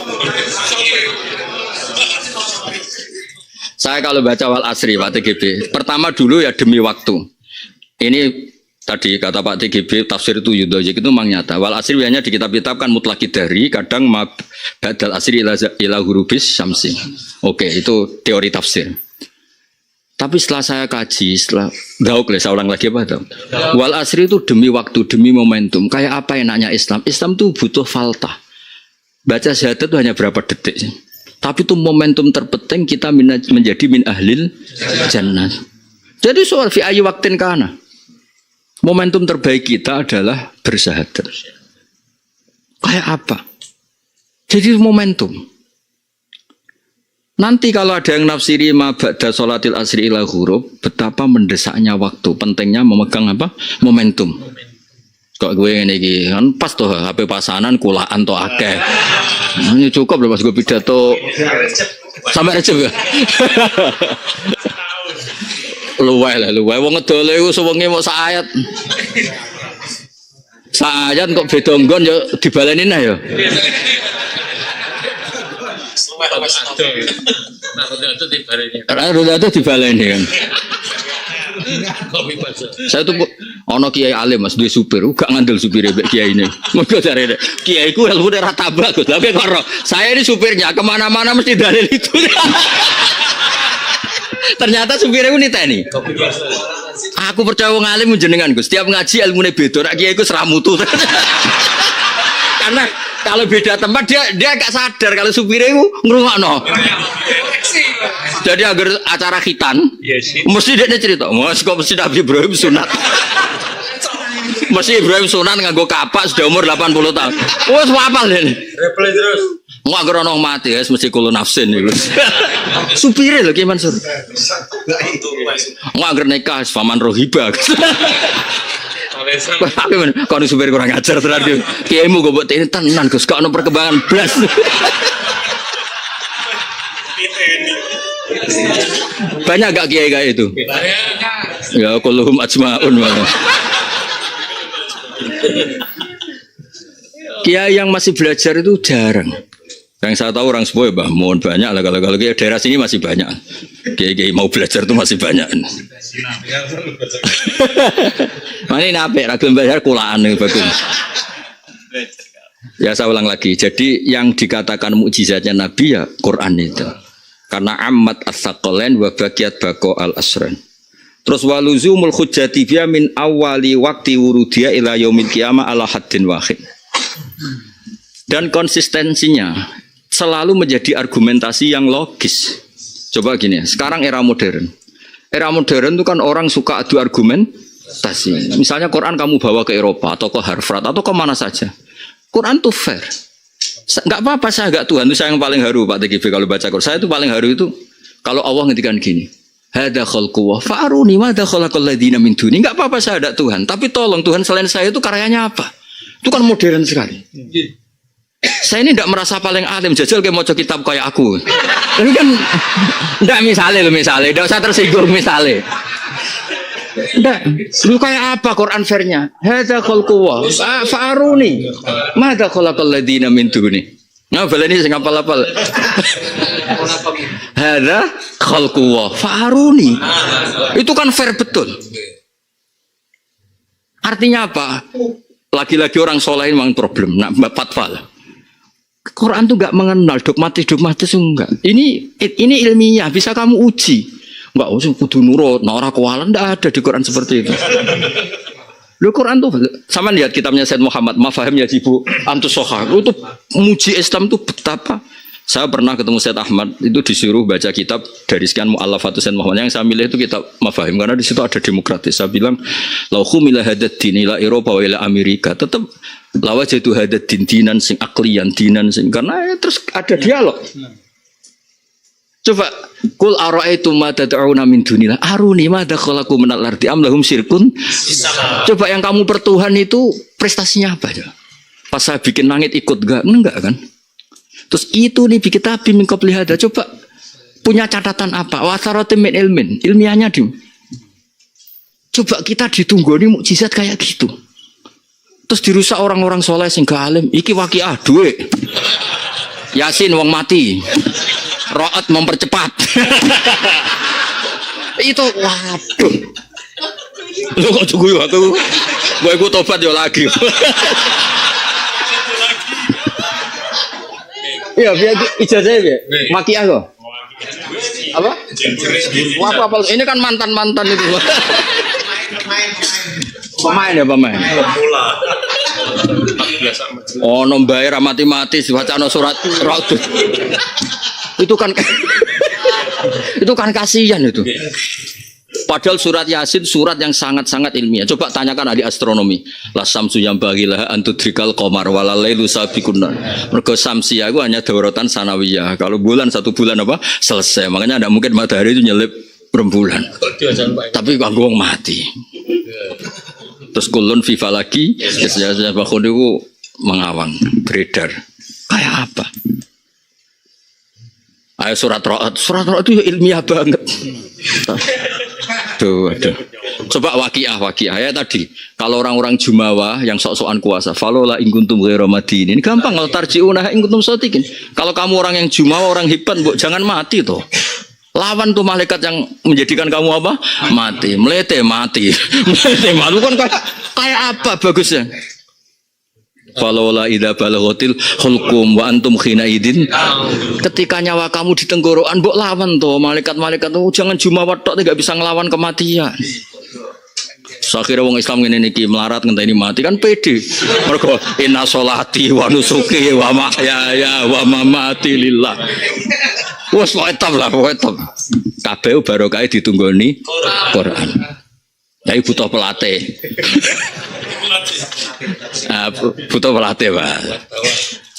Speaker 3: Saya kalau baca wal asri Pak TGB, pertama dulu ya demi waktu. Ini tadi kata Pak TGB tafsir itu yudhoyik itu memang nyata. Wal asri hanya di kitab-kitab kan mutlaki dari kadang badal asri ila hurubis syamsi. Oke, itu teori tafsir. Tapi setelah saya kaji, setelah saya ulang lagi apa tahu? Wal asri itu demi waktu, demi momentum. Kayak apa enaknya Islam? Islam itu butuh faltah. Baca syahadat itu hanya berapa detik sih? Tapi itu momentum terpenting kita menjadi min ahlil jannah. Jadi soal fi ayi waktin kana. Momentum terbaik kita adalah bersyahadat. Kayak apa? Jadi momentum. Nanti kalau ada yang nafsiri ma ba'da sholatil asri ila ghurub, betapa mendesaknya waktu, pentingnya memegang apa? Momentum. Kok gue ngene iki kan pas tuh HP pasanan kulaan to akeh. Ini cukup lho pas gue pidato sampai recep ya. Luweh wong ngedole iku sewengi mok sak ayat. Sak ayat kok beda nggon ya dibaleni nah ya. Roda itu dibaleni kan. Saya tuh ono kiai alim Mas duwe supir, gak ngandel supire mbek kiai ini. Mergo jarene kiai ku ilmune ra tambah Gus. Tapi karo saya ini supirnya kemana-mana mesti dalil itu. Ternyata supirnya ku niteni. Aku percaya wong alim jenengan Gus. Setiap ngaji ilmune beda, nek kiai ku seramutu. Karena kalau beda tempat dia agak sadar kalau supirnya itu ngerungokno. Jadi agar acara khitan, mesti dia cerita, mas kok mesti Nabi Ibrahim sunat. Mesti Ibrahim sunat nganggo kapak sudah umur 80 tahun. Wes apal ini. Replay terus. Mau agar orang mati ya, mesti kulo nafsin itu. Supirnya loh Ki Mansur. Mau agar nikah, faman rohiba. Kau supir kurang ajar terakhir. Kiaimu gue buat ini tenan Gus, kau ada perkembangan blas. Banyak gak kiai kayak itu? Ya kulluhum ajmaun malah. Kiai yang masih belajar itu jarang. Yang saya tahu orang sepuh bah, mohon banyak lah kalau daerah sini masih banyak. Kiai mau belajar itu masih banyak. Mana ini apa? Ragam belajar kulaan nih bagus. Ya saya ulang lagi. Jadi yang dikatakan mukjizatnya Nabi ya Quran itu. Karena amat as-saqalain wa baqiyat baqo al-asran. Terus waluzumul hujjati biya min awali waqti wurudiya ila yaumil qiyamah ala haddin wahid. Dan konsistensinya selalu menjadi argumentasi yang logis. Coba gini, sekarang era modern. Era modern itu kan orang suka adu argumentasi. Misalnya Quran kamu bawa ke Eropa atau ke Harvard atau ke mana saja. Quran tuh fair. Enggak apa-apa saya agak Tuhan itu saya yang paling haru Pak TGV kalau baca Quran. Saya itu paling haru itu kalau Allah ngendikan gini. Hada khalqu wa fa'aruni ma da khalaqal ladzina min duni. Enggak apa-apa saya ada Tuhan, tapi tolong Tuhan selain saya itu karyanya apa? Itu kan modern sekali. Saya ini tidak merasa paling alim, jajal kayak mau kitab kayak aku. Ini kan enggak misalnya, enggak usah tersinggung misalnya. Enggak, lu kayak apa Quran fairnya? Hadza khalqu fa'aruni. Madza khalaqal ladzina min duni. Nah, baleni sing apal-apal. Hadza khalqu fa'aruni. Itu kan fair betul. Artinya apa? Lagi-lagi orang soleh memang problem. Nah, fatwa. Quran tuh enggak mengenal dogmatis enggak. Ini ilmiah, bisa kamu uji. Enggak usah kudu nurut, ora kualan ndak ada di Quran seperti itu. Lu Quran tuh sama lihat kitabnya Said Muhammad Mafahim Yajibu Antus Sohah. Itu muji Islam tuh betapa. Saya pernah ketemu Said Ahmad itu disuruh baca kitab dari sekian mu'allafatus Said Muhammad. Yang saya milih itu kitab Mafahim karena di situ ada demokratis. Saya bilang lau khumila hadad din ila Eropa wa ila Amerika, tetap lawajatu hadad din dinan sing aklian dinan sing karena terus ada dialog. Coba kul ara'aitum ma tad'una min dunillah aruni ma dakhalaqu minal ardi am lahum syirkun. Coba yang kamu pertuhan itu prestasinya apa ya? Pas saya bikin langit ikut enggak kan? Terus itu nih bikin tapi min qabli hada. Coba punya catatan apa? Wa saratim min ilmin. Ilmiahnya di. Coba kita ditunggoni mukjizat kayak gitu. Terus dirusak orang-orang soleh sing gak alim. Iki waqiah duwe. Yasin wong mati. Ro'at mempercepat. Itu waduh. Lu kok tunggu waktu gue ikut tobat yo lagi. Iya, biar ijazahnya ya. Makiah kok. Apa? Apa? Ini kan mantan-mantan itu. Pemain ya pemain. Oh, nombae ra mati-mati diwacana surat Raud. Itu kan itu kan kasihan itu. Padahal surat Yasin surat yang sangat-sangat ilmiah. Coba tanyakan ahli astronomi. La samsu yang bagilah antudrikal qamar wala lailu sabiqun. Mergo samsiah itu hanya dauratan sanawiyah. Kalau bulan satu bulan apa? Selesai. Makanya tidak mungkin matahari itu nyelip rembulan. Tapi kanggo wong mati. Terus kulun FIFA lagi, ya bakun itu mengawang, beredar. Kayak apa? Ayo surat Ra'd itu ilmiah banget. Aduh. Coba waqiah ya tadi. Kalau orang-orang Jumawa yang sok-sokan kuasa, falola in kuntum ghairu madinin. Ini gampang kalau tarji'una in kuntum shadiqin. Kalau kamu orang yang Jumawa, orang hebat, jangan mati toh. Lawan tuh malaikat yang menjadikan kamu apa? Mati. Melete mati. Melete mati kan kayak apa bagusnya? Falola idza balaghatil hulqum wa antum khina idin. Ketika nyawa kamu di tenggorokan mbok lawan to malaikat-malaikat tuh jangan jumawa tok enggak bisa ngelawan kematian. Akhirnya wong Islam ngene niki melarat ngenteni mati kan pede. Mergo inna sholati wa nusuki wa mahyaya wa mamati lillah. Wes wetam lah, wetam. Kabeh barokah ditunggoni Quran. Tapi butuh pelatih. Butuh pelatih, Pak.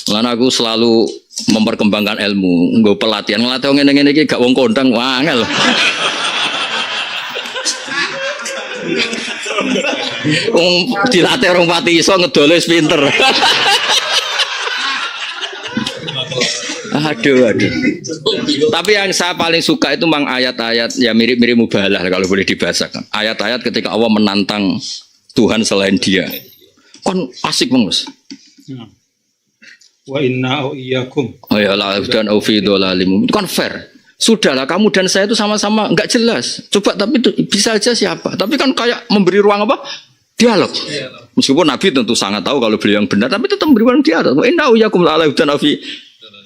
Speaker 3: Lan aku selalu memperkembangkan ilmu, nggo pelatihan ngelatih ngene-ngene iki gak wong kondang wangel. Dilatih orang pati iso ngedole wis pinter. Aduh. Tapi yang saya paling suka itu memang ayat-ayat ya mirip-mirip mubalah kalau boleh dibahasakan. Ayat-ayat ketika Allah menantang Tuhan selain Dia. Kan asik Mas.
Speaker 4: Wa inna au iyyakum.
Speaker 3: Oh ya la dan au fi dhalalim. Itu kan fair. Sudahlah kamu dan saya itu sama-sama enggak jelas. Coba tapi itu bisa aja siapa. Tapi kan kayak memberi ruang apa? Dialog. Meskipun Nabi tentu sangat tahu kalau beliau yang benar, tapi tetap memberi ruang dialog. Wa inna au iyyakum la dan au fi.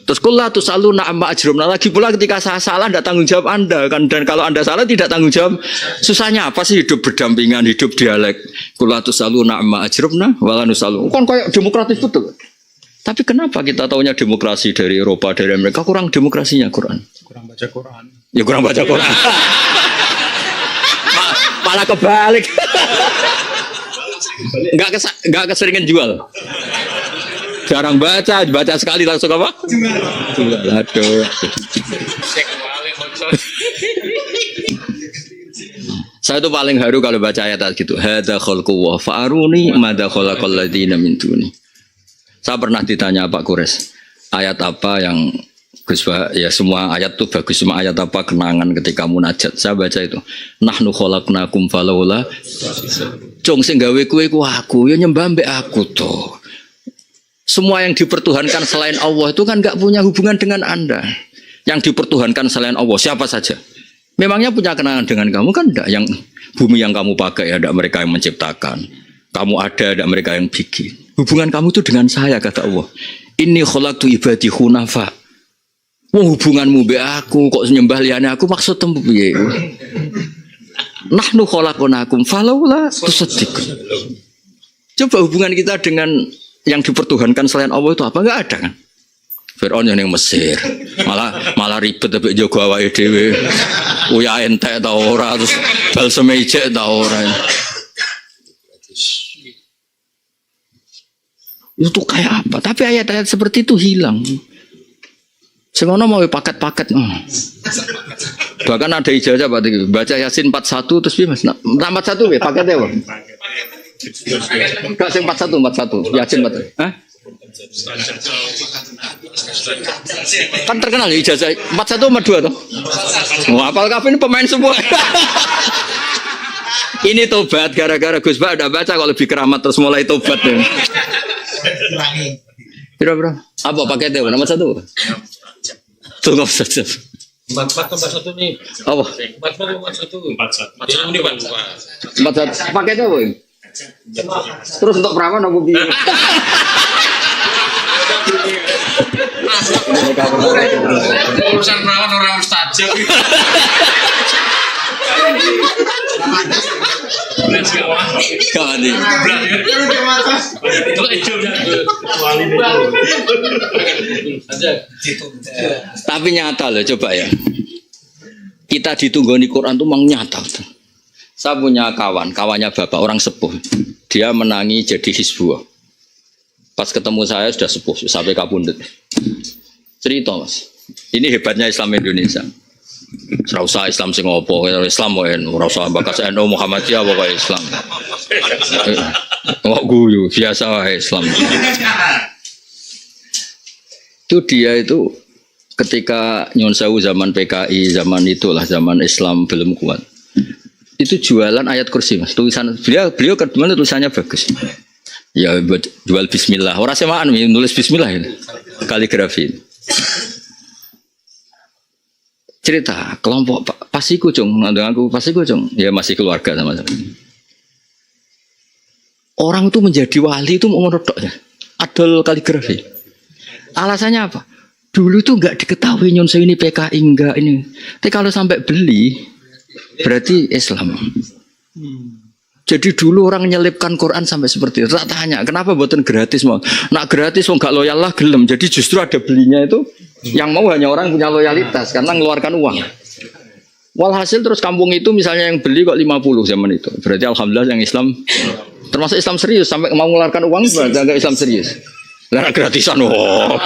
Speaker 3: Terus kullah tusaluna amma ajrumna, lagi pula ketika saya salah tidak tanggung jawab Anda kan, dan kalau Anda salah tidak tanggung jawab. Susahnya apa sih hidup berdampingan, hidup dialek. Kullah tusaluna amma ajrumna wala nusalu. Kan kayak demokratis betul. Tapi kenapa kita taunya demokrasi dari Eropa, dari Amerika, kurang demokrasinya Quran?
Speaker 4: Kurang baca Quran.
Speaker 3: Ya kurang baca Quran. Malah kebalik. Enggak keseringan jual. Jarang baca sekali langsung apa? Aduh. Saya tuh paling haru kalau baca ayat gitu. Hadza khalqullah fa'aruni madza khalaqal ladzina min duni. Saya pernah ditanya Pak Kures, ayat apa yang Gus ya semua ayat tuh bagus, semua ayat apa kenangan ketika munajat. Saya baca itu. Nahnu khalaqnakum falaula. Jong sing gawe kowe ku aku, ya nyembah mbek aku to. Semua yang dipertuhankan selain Allah itu kan gak punya hubungan dengan Anda. Yang dipertuhankan selain Allah siapa saja. Memangnya punya kenangan dengan kamu kan enggak. Yang bumi yang kamu pakai ada mereka yang menciptakan. Kamu ada mereka yang bikin. Hubungan kamu itu dengan saya kata Allah. Inni khalaqtu ibadi hunafa. Hubunganmu be aku kok nyembah liyane aku maksud tembu piye? Nahnu khalaqnakum falaula tusaddiqun. Coba hubungan kita dengan yang dipertuhankan selain Allah itu apa? Enggak ada kan? Fir'aun yang Mesir malah ribet tapi jago awake dhewe. Uya entek ta ora terus bal semejek ta ora. Itu kayak apa? Tapi ayat-ayat seperti itu hilang. Semono mau paket-paket. Bahkan ada ijazah Pak baca Yasin 41 terus piye Mas? 41 ya paketnya Pak. Enggak sing 41 Yasin 41. Hah? Kan terkenal ya ijazah 41 sama 2 toh. Wah, hafal kabeh ini pemain semua. Ini tobat gara-gara Gus Ba udah baca kalau lebih keramat terus mulai tobat ya. Berapa? Apa paketnya? Nomor 1. Tunggu saja.
Speaker 6: 44 nih.
Speaker 3: Apa?
Speaker 6: 41. Ini
Speaker 3: 41. Paketnya apa? Terus untuk perawan aku bilang.
Speaker 6: Urusan perawan orang mustajab.
Speaker 3: Kawan ini. Tapi nyata loh, coba ya. Kita ditunggu di Quran tuh memang nyata. Saya punya kawannya bapak, orang sepuh. Dia menangi jadi hizbullah. Pas ketemu saya sudah sepuh, sampai kabundut. Cerita mas, ini hebatnya Islam Indonesia. Serausa Islam sing opo, Islam wae, serausa bakas NU Muhammadiyah pokoknya Islam. Wak guyu, biasa wae Islam. Itu dia itu ketika Nyon Sewu zaman PKI, zaman itulah zaman Islam belum kuat. Itu jualan ayat kursi mas, tulisan beliau kedua tulisannya bagus. Ya buat jual Bismillah, orang semaan nulis Bismillah ini, kaligrafi. Cerita kelompok pasiku cung, aku pasiku cung, ya masih keluarga sama-sama. Orang itu menjadi wali itu mau nodok ya, adol kaligrafi. Alasannya apa? Dulu itu nggak diketahui Nyon Sewu ini PKI enggak ini. Tapi kalau sampai beli berarti Islam. Jadi dulu orang nyelipkan Quran sampai seperti itu. Tak tanya kenapa buatan gratis mau? Nak gratis mau nggak loyal lah gelem. Jadi justru ada belinya itu. Yang mau hanya orang punya loyalitas karena mengeluarkan uang. Walhasil terus kampung itu misalnya yang beli kok 50 zaman itu. Berarti alhamdulillah yang Islam termasuk Islam serius sampai mau mengeluarkan uang berarti Islam serius. Lah gratisan oh.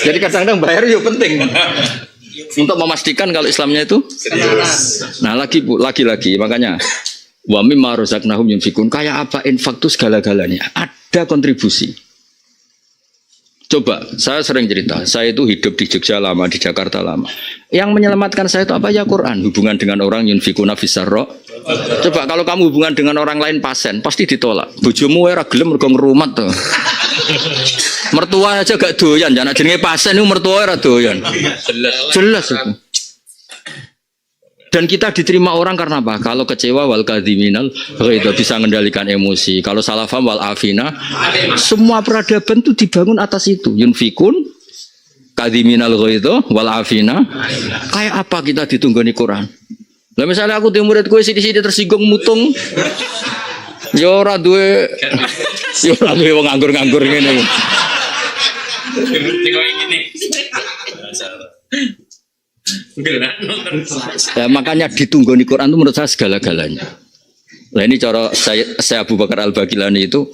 Speaker 3: Jadi kadang-kadang bayar juga penting. Untuk memastikan kalau Islamnya itu serius. Nah lagi makanya wa mimma razaqnahum yunfikun, kayak apa infak itu segala-galanya ada kontribusi. Coba, saya sering cerita, saya itu hidup di Jogja lama, di Jakarta lama. Yang menyelamatkan saya itu apa ya? Quran. Hubungan dengan orang yunfikuna fisarro. Coba kalau kamu hubungan dengan orang lain pasien, pasti ditolak. Bojomu ora gelem mergo ngrumat to. Mertua aja gak doyan, jangan jenenge pasien itu mertua ora doyan. Jelas itu. Dan kita diterima orang karena apa? Kalau kecewa wal kadhiminal ghaidha, bisa mengendalikan emosi. Kalau salah paham wal afina. Semua peradaban itu dibangun atas itu. Yunfikun kadhiminal ghaidha wal afina. Kayak apa kita ditunggoni Quran? Lah misalnya aku di murid kowe sithik-sithik tersinggung mutung. Ya ora duwe wong nganggur-nganggur ngene. Ya, makanya ditunggoni Quran itu menurut saya segala-galanya. Nah ini cara saya Abu Bakar Al-Bagilani itu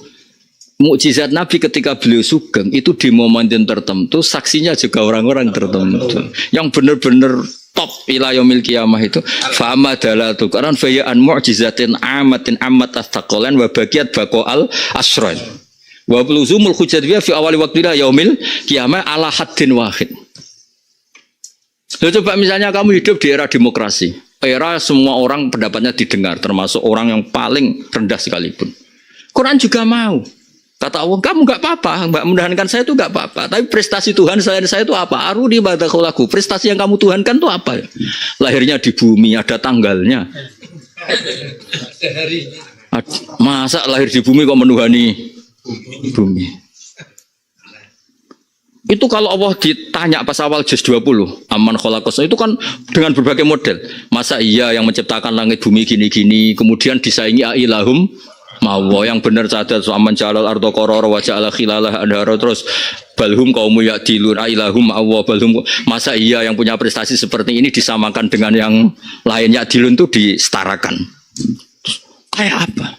Speaker 3: mukjizat Nabi ketika beliau sugeng itu di momen tertentu saksinya juga orang-orang tertentu yang benar-benar top ila yaumil qiyamah itu fa amadalatu Quran fayaan mu'jizatin amatin amat astaqalan wa baqiyat baqal asran wa bluzumul hujjat fi awali waqtila yaumil qiyamah ala haddin wahid. Coba misalnya kamu hidup di era demokrasi, era semua orang pendapatnya didengar, termasuk orang yang paling rendah sekalipun. Quran juga mau. Kata Allah, kamu nggak apa-apa, mbak mendahankan saya itu nggak apa-apa. Tapi prestasi Tuhan selain saya itu apa? Aruni badakulaku. Prestasi yang kamu tuhankan itu apa? Lahirnya di bumi, ada tanggalnya. Masa lahir di bumi kok menuhani bumi? Itu kalau Allah ditanya pas awal juz 20 aman khalaqas itu kan dengan berbagai model. Masa iya yang menciptakan langit bumi gini-gini kemudian disaingi ailahum mawa yang benar cadat aman jalal ardo qarara wa ja'ala khilalah anhara terus balhum qaumu ya'dilun ailahum awwa balhum. Masa iya yang punya prestasi seperti ini disamakan dengan yang lain ya'dilun itu disetarakan. Kayak apa?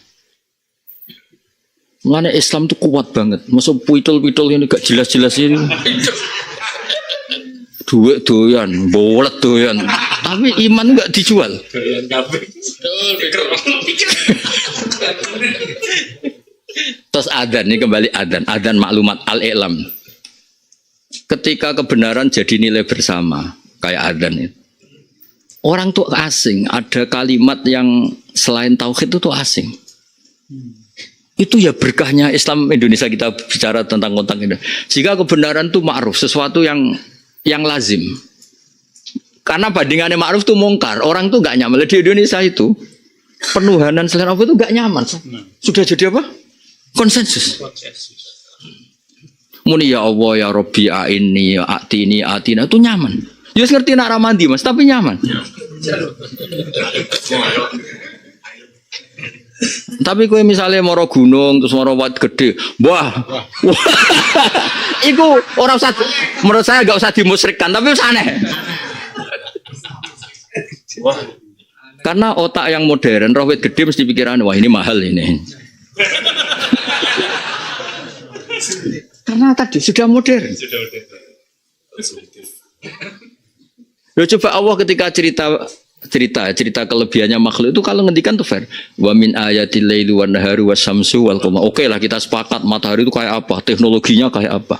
Speaker 3: Mengenai Islam itu kuat banget. Masa puitul-puitul ini gak jelas-jelas ini. Duit doyan, bolet doyan. Tapi iman gak dijual. Terus adzan ini kembali adzan maklumat al-i'lam. Ketika kebenaran jadi nilai bersama kayak adzan itu. Orang tuh asing, ada kalimat yang selain tauhid itu tuh asing. Itu ya berkahnya Islam Indonesia kita bicara tentang kontak ini. Jika kebenaran itu ma'ruf, sesuatu yang lazim. Karena bandingannya ma'ruf itu mungkar. Orang itu nggak nyaman. Di Indonesia itu penuhanan selain Allah itu nggak nyaman. Sudah jadi apa? Konsensus. Muni ya Allah ya Rabbi a'inni a'tini atina itu nyaman. Ya ngerti nak ramandi mas, tapi nyaman. Tapi kowe misalnya moro gunung terus moro wat gede, wah. Iku ora usah, menurut saya enggak usah dimusyrikkan, tapi wis aneh. Karena otak yang modern, roh wit gede mesti pikiran, wah ini mahal ini. Karena tadi sudah modern. Loh, coba Allah ketika cerita kelebihannya makhluk itu kalau ngendikan tuh fair. Wa min ayatil laili wan nahari wasyamsu wal qamar. Oke lah kita sepakat matahari itu kayak apa, teknologinya kayak apa.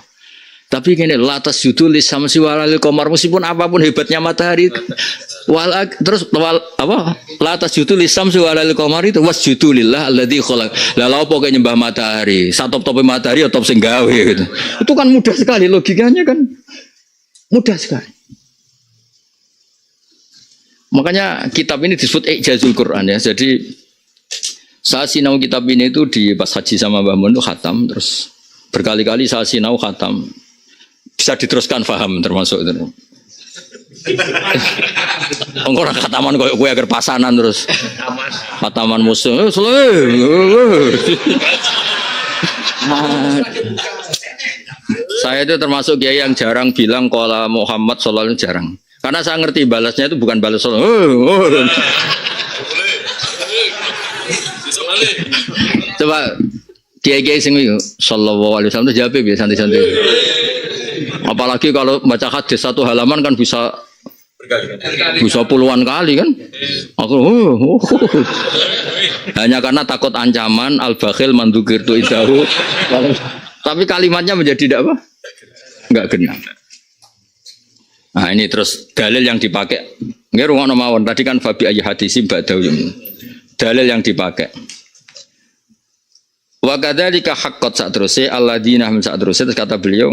Speaker 3: Tapi gini, la tasjudu lisyamsi walal qamar, meskipun apapun hebatnya matahari terus la tasjudu lisyamsi walal qamar itu wasjudu lillah alladzi khalaq. Lah lha opo kok nyembah matahari? Satop-tope matahari atau sing gawe gitu. Itu kan mudah sekali logikanya kan. Mudah sekali. Makanya kitab ini disebut Ijazul Quran ya. Jadi saya sinau kitab ini itu di pas haji sama Mbah Mun itu khatam, terus berkali-kali saya sinau khatam. Bisa diteruskan paham termasuk itu. Orang khataman koyo kowe agar pasanan terus. Khataman musuh. Saya itu termasuk kiai yang jarang bilang qala Muhammad sallallahu alaihi jarang. Karena saya ngerti balasnya itu bukan balas Coba kiai-kiai sing sallallahu alaihi wasallam itu jawab ya santai-santai. Apalagi kalau baca hadis satu halaman kan bisa puluhan kali kan. Aku hanya karena takut ancaman al-bakhil mandukirtu idahu. Tapi kalimatnya menjadi tidak apa? Enggak kena. Nah ini terus dalil yang dipakai. Nggih rungokno mawon. Tadi kan fabi ayyi hadisim ba'dahu. Dalil yang dipakai. Wa kadzalika haqqat satruse alladzina min satruse terus kata beliau,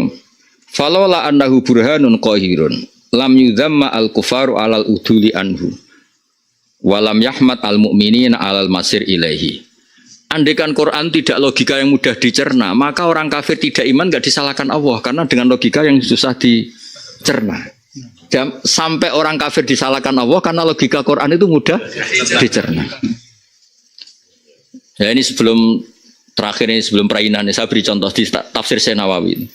Speaker 3: "Falaula annahu burhanun qahirun lam yudhamma al-kufaru alal uduli anhu wa lam yahmad al-mu'minina alal masir ilaihi." Andaikan Quran tidak logika yang mudah dicerna, maka orang kafir tidak iman enggak disalahkan Allah karena dengan logika yang susah dicerna. Sampai orang kafir disalahkan Allah karena logika Quran itu mudah dicerna. Ya ini terakhir ini sebelum perainan saya beri contoh di tafsir Nawawi.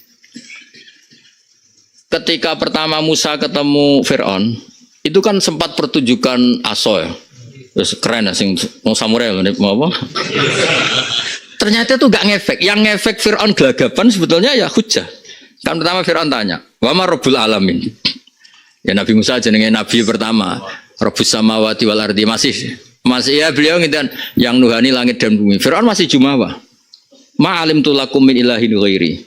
Speaker 3: Ketika pertama Musa ketemu Fir'aun, itu kan sempat pertunjukan aso ya. Terus keren ya sing mau samurai mau apa? Ternyata itu gak ngefek. Yang ngefek Fir'aun gelagapan sebetulnya ya hujah. Kan pertama Fir'aun tanya, "Wa ma rabbul alamin?" Ya Nabi Musa jenenge nabi pertama, Rabbus samawati wal ardi masih ya beliau ngintan yang nuhani langit dan bumi. Fir'aun masih jumawa. Ma alimtu lakum min ilahin ghairi.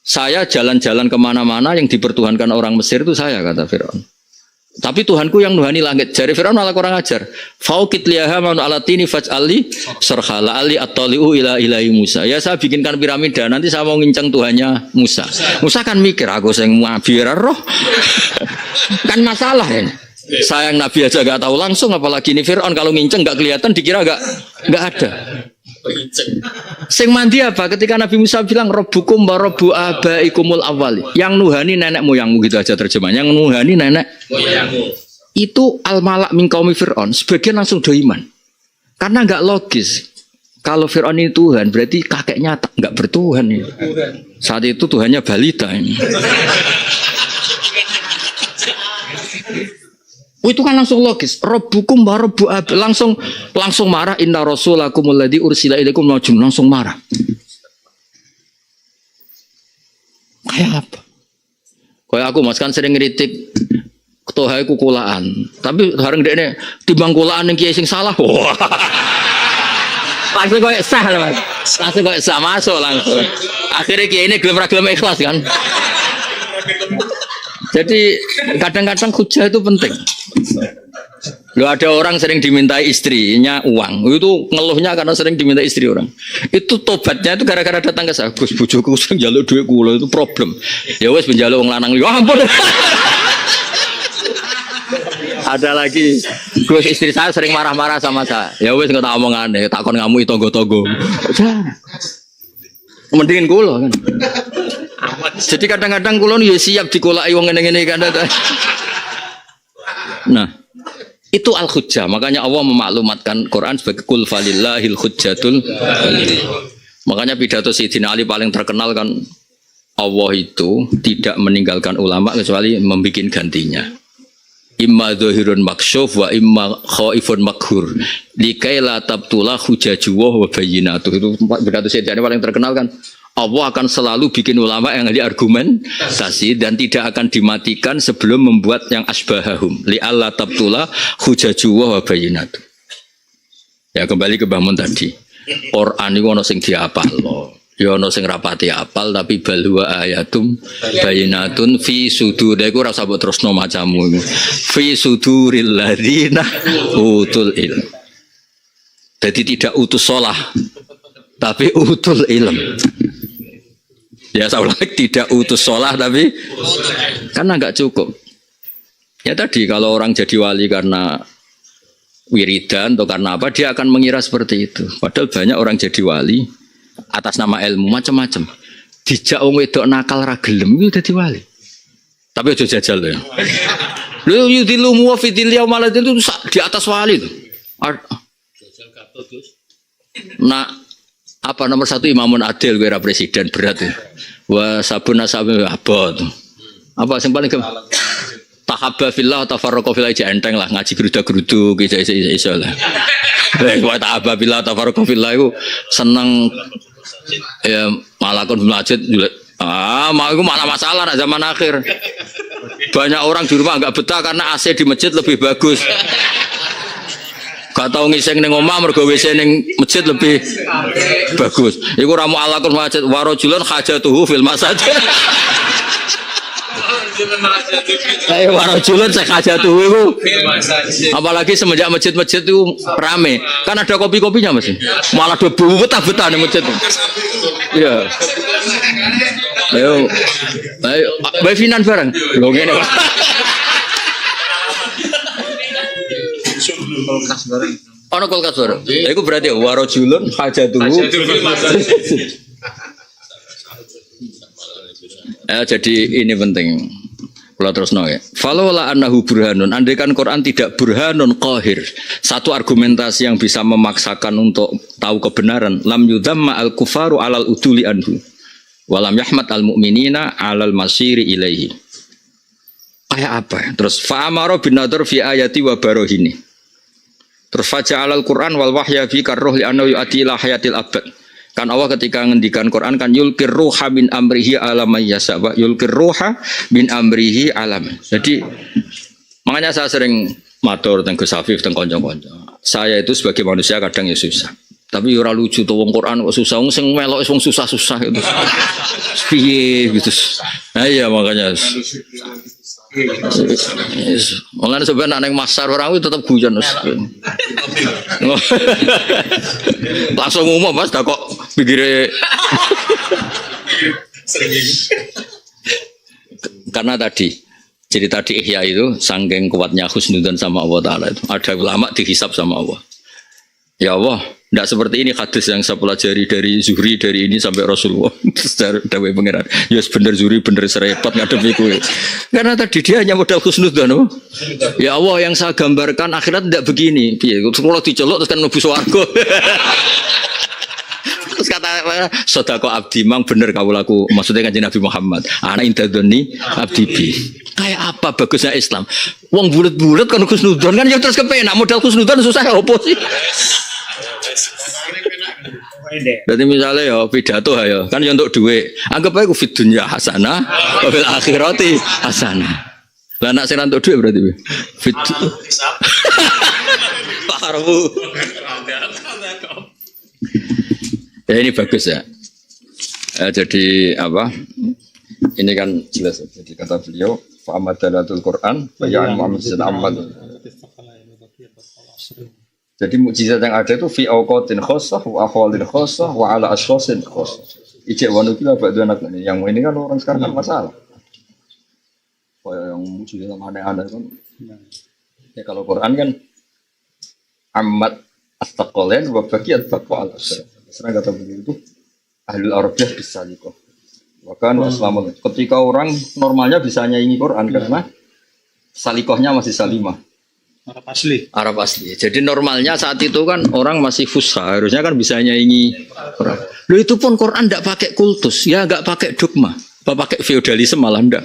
Speaker 3: Saya jalan-jalan kemana-mana yang dipertuhankan orang Mesir itu saya, kata Fir'aun. Tapi Tuhanku yang nuhani langit. Jari Fir'aun malah kurang ajar. Fauqit liyaha man alatini faj'ali sarhala ali at-tali'u ila ilahi Musa. Ya saya bikinkan piramida, nanti saya mau nginceng Tuhannya Musa. Musa kan mikir, aku sing biar roh. Kan masalah ya. Sayang Nabi aja gak tahu langsung, apalagi ini Fir'aun kalau nginceng gak kelihatan, dikira gak ada. Sing mandi apa? Ketika Nabi Musa bilang Rabbukum wa rabbu abaikumul awwali. Yang nuhani nenek moyangmu, gitu aja terjemahnya. Yang nuhani nenek moyangmu. Itu al-malak min qaumi Fir'aun. Sebagian langsung do iman. Karena enggak logis. Kalau Fir'aun ini Tuhan, berarti kakeknya enggak bertuhan ya. Saat itu Tuhannya balita ini. Itu kan langsung logis. Rabbukum wa rabbu langsung marah, inna rasulakumul ladzi ursila ilaikum najum, langsung marah. Kayak apa? Kayak aku Mas kan sering ngritik tohae ku kulaan. Tapi bareng dekne timbang kulaan ning kiai sing salah. Wah. Langsung koyo sah lho Mas. Langsung koyo sah masuk langsung. Akhirnya kiai ini gelem ra gelem ikhlas kan. Jadi kadang-kadang hujah itu penting. Loh ada orang sering dimintai istrinya uang, itu ngeluhnya karena sering diminta istri orang. Itu tobatnya itu gara-gara datang ke saya, Gus bojoku sering njaluk duit kula itu problem. Ya wes penjaluk wong lanang liya ampun. Ada lagi, Gus istri saya sering marah-marah sama saya. Ya wes nggak tak omongane, takon ngamuk togo-togo. Mendingin kula kan. Jadi kadang-kadang kula ya siap dikolaki wong ngene-ngene kan. Nah, Itu al-hujjah. Makanya Allah memaklumatkan Quran sebagai kul falillahil hujjatul baligh. Makanya pidato Sayyidina Ali paling terkenal kan, Allah itu tidak meninggalkan ulama kecuali membuat gantinya. Imma dzahirun maksyuf wa imma khaifun makhur. Likai la tabtula hujajuwah wa bayyinatuh. Itu pidato Sayyidina Ali paling terkenal kan. Allah akan selalu bikin ulama yang ahli argumentasi dan tidak akan dimatikan sebelum membuat yang asbahahum li alla tabtula hujajuwah wa bayyinatuh. Ya kembali ke bangun tadi. Quran iku ana sing diapalno. Ya ana sing rapati apal tapi bal huwa ayatum bayyinatun fi sudur. Iku ora usah mbok terusno macamu iku. Fi suduril ladzina utul ilm. Jadi tidak utus sholah tapi utul ilm. Ya saya ulang, tidak utus sholah tapi karena nggak cukup. Ya tadi kalau orang jadi wali karena wiridan atau karena apa dia akan mengira seperti itu. Padahal banyak orang jadi wali atas nama ilmu macam-macam. Dijak wong wedok nakal ra gelem itu dadi wali. Tapi aja jajal ya. Lu yudilu muwafidil yaumal itu di atas wali itu. Nah, apa nomor satu imamun adil kira presiden berat ya. Wa sabun nasabi abad. Apa yang paling tahabba fillah tafarraqa fillah enteng lah ngaji geruda-gerudu iso lah. Wa tahabba fillah tafarraqa fillah itu seneng ya malakun masjid itu malah masalah nak zaman akhir. Banyak orang di rumah enggak betah karena AC di masjid lebih bagus. Gak tau ngising ning omah mergo WC ning masjid lebih bagus. Iku ramu alakun masjid warajulun hajatuhu fil masjid. Ayo warajulun sing hajatuhu iku. Apalagi semenjak masjid-masjid itu rame. Kan ada kopi-kopinya Mas. Malah debu betah-betah ning masjid. Iya. Ayo. Bae bareng. Lho ngene. Ono kulkas bareng. Iku berarti warajulun hajatuhu. Jadi ini penting. Kalau terus ya. Falola annahu burhanun. Andai kan Quran tidak burhanun qahir. Satu argumentasi yang bisa memaksakan untuk tahu kebenaran. Lam yudhamma al kufaru alal uduli anhu. Walam yahmad al mu'minina alal masiri ilaihi. Kayak apa? Terus fa'amara bin nadar fi ayati wa barohini. Terus faja'alal Quran wal wahya fi karruh li annahu yu'ati ila hayatil abad. Kan Allah ketika ngendikan Quran kan yulkir ruha min amrihi alam yasa wa yulkir ruha min amrihi alam. Jadi makanya saya sering matur teng Gus Afif teng kanca-kanca. Saya itu sebagai manusia kadang ya susah. Tapi ora lucu to wong Quran kok susah wong sing melok wong susah-susah itu. Piye gitu. Nah iya makanya Mulane sebenarnya nang masar orang itu tetap guyon. Langsung umum Mas, dah kok pikire. Karena tadi cerita di Ihya itu saking kuatnya husnudzon sama Allah Ta'ala itu. Ada ulama dihisab sama Allah. Ya Allah, tidak seperti ini hadis yang saya pelajari dari Zuhri dari ini sampai Rasulullah. Dawai pangeran. Ya bener Zuhri bener serepot ngadepi kowe. Karena tadi dia hanya modal husnudzon. Ya Allah yang saya gambarkan akhirat tidak begini. Piye? Kalau diceluk terus kan mlebu swarga. Terus kata sodako abdi mang bener kawulaku. Maksudnya Kanjeng Nabi Muhammad. Ana indadzoni abdi bi. Kayak apa bagusnya Islam? Wong bulet-bulet kan husnudzon kan ya terus kepenak modal husnudzon susah opo sih? Jadi misalnya ya pidato ya kan ya untuk duit. Anggap aja fid dunya hasanah, fil akhirati hasanah. Lah nak sing untuk duit berarti fit. Parbu. Ya ini bagus ya. Jadi apa? Ini kan jelas. Jadi kata beliau, fa'amadalatul Quran, bayan Muhammad Ahmad. Jadi mukjizat yang ada itu fi awqatin khassah wa ahwalin khassah wa ala asyasin khassah. Ijek wanu kila ba'du anak ini. Yang ini kan orang sekarang kan masalah. Yang mukjizat yang aneh-aneh kan. Ya kalau Quran kan amat astaqalain wa baqiyat baqa al-asyra. Sekarang kata begitu ahlul arabiyah bisa gitu. Bahkan Islam ketika orang normalnya bisa nyanyi Quran karena salikohnya masih salimah.
Speaker 4: Arab asli.
Speaker 3: Arab asli. Jadi normalnya saat itu kan orang masih fusha, harusnya kan bisa nyaingi Quran. Loh itu pun Quran tidak pakai kultus, ya nggak pakai dogma, pakai feodalisme malah enggak.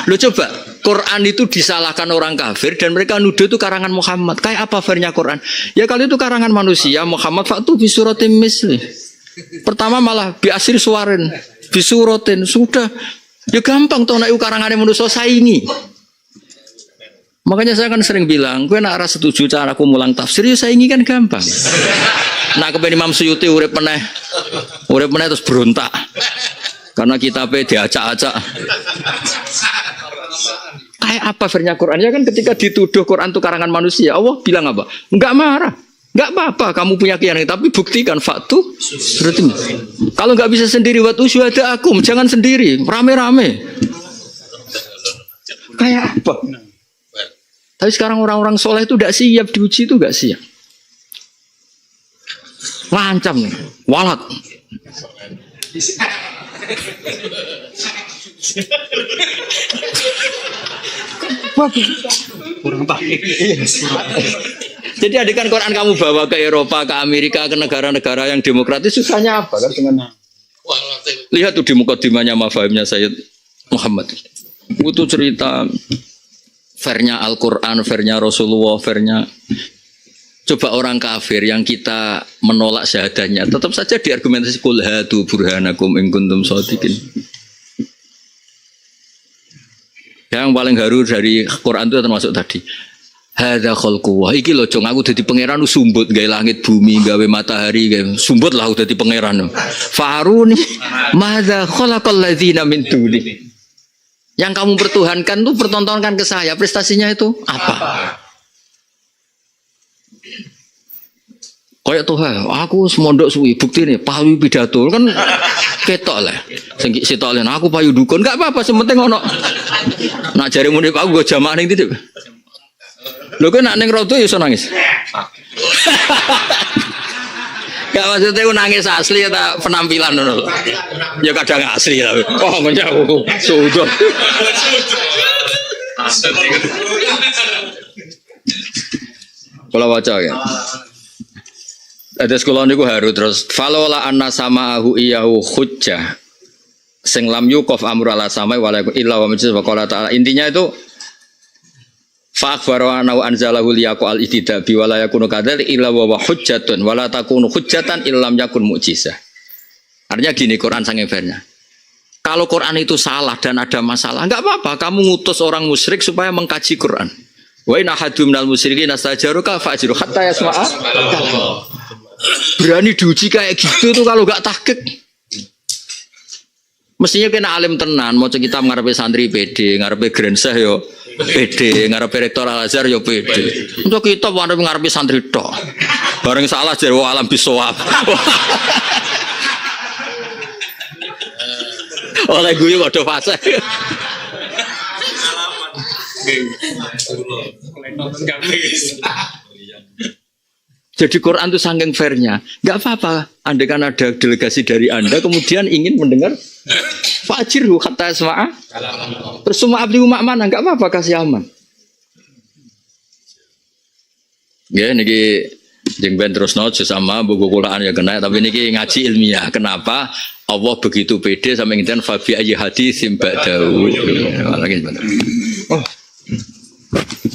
Speaker 3: Loh coba, Quran itu disalahkan orang kafir dan mereka nuduh itu karangan Muhammad. Kayak apa vernya Quran? Ya kalau itu karangan manusia, Muhammad faktu bisuratim misli. Pertama malah biasir suarin, bisuratin sudah. Ya gampang tuh naik karangannya manusia saingi. Makanya saya kan sering bilang, gue nak rasa setuju cara aku mulang tafsir, ya saya ingin kan gampang. Nah kepengen Imam Suyuti urip meneh terus berontak, karena kita diacak-acak. Kayak apa vernya Quran? Ya kan ketika dituduh Quran itu karangan manusia, Allah bilang apa? Enggak marah, enggak apa-apa, kamu punya keyakinan, tapi buktikan faktu. Berarti kalau enggak bisa sendiri, waktu syuhada akum, jangan sendiri, rame-rame. Kayak apa? Tapi sekarang orang-orang soleh itu tidak siap diuji, itu tidak siap. Ngancam nih, walat.
Speaker 4: Kurang pakai.
Speaker 3: Jadi adikan Quran kamu bawa ke Eropa, ke Amerika, ke negara-negara yang demokratis, susahnya apa kan dengan? Lihat tuh di mukadimahnya mafahimnya Sayyid Muhammad. Itu cerita vernya Al-Quran, vernya Rasulullah, vernya coba orang kafir yang kita menolak syahadanya, tetap saja diargumentasi kul hatu burhanakum in kuntum shadiqin. Yang paling haru dari Quran itu termasuk tadi hadza khalqullah, iki lho jong aku dadi pangeran sumbut gawe langit bumi, gawe matahari, gawe sumbut lah aku dadi pangeran. Faruni madza khalaqal ladzina min duni. Yang kamu pertuhankan tuh pertontonkan ke saya, prestasinya itu apa? Kayak tuh, aku semondok suwi, bukti nih, payu pidato kan ketok lah. Sengki sitok lah, aku payu dukun, nggak apa-apa, sementing ono. Nak jari muni pak, gue jamaah nih titik. Lo kan nak neng rodo ya so nangis. Gak maksudnya aku nangis asli atau penampilan dulu. Ya kadang asli tapi. Oh menjauh sudah. Kalau baca ya. Ada sekolah niku haru terus. Falola anna sama'ahu iyahu hujjah. Sing lam yuqaf amru ala samai walaikum illa wa majlis wa qala ta'ala. Intinya itu fa'akhbaru annahu anzalahu liyaqu al-ihtidabi wa la yakunu kadzalik illa wa hujjatun wa la takunu hujjatan illam yakun mu'jizah. Artinya gini Quran sange fairnya. Kalau Quran itu salah dan ada masalah, enggak apa-apa kamu ngutus orang musyrik supaya mengkaji Quran. Wa in ahadum minal musyrikin astajaruka fa'jiru hatta yasma'a. Berani diuji kayak gitu tuh kalau enggak tahqiq. Mestinya kena alim tenan, mau kita ngarepe santri PD, ngarepe grensah yo PD, ngarepe rektor Al-Azhar yo PD. Untuk kita ngarepe santri tok. Bareng salah jadi alam bisawab. Oleh guyu kok do fase. Jadi Quran itu saking fairnya, nggak apa-apa. Andai kan ada delegasi dari Anda kemudian ingin mendengar fajirhu hatta yasma'a. Terus semua abdi umak mana? Nggak apa-apa kasih aman. Ya niki jeung ben terus nol sama buku Quran ya kena, tapi niki ngaji ilmiah. Kenapa Allah begitu pede sampai nginten fa bi ayyi haditsin ba'dahu. Oh.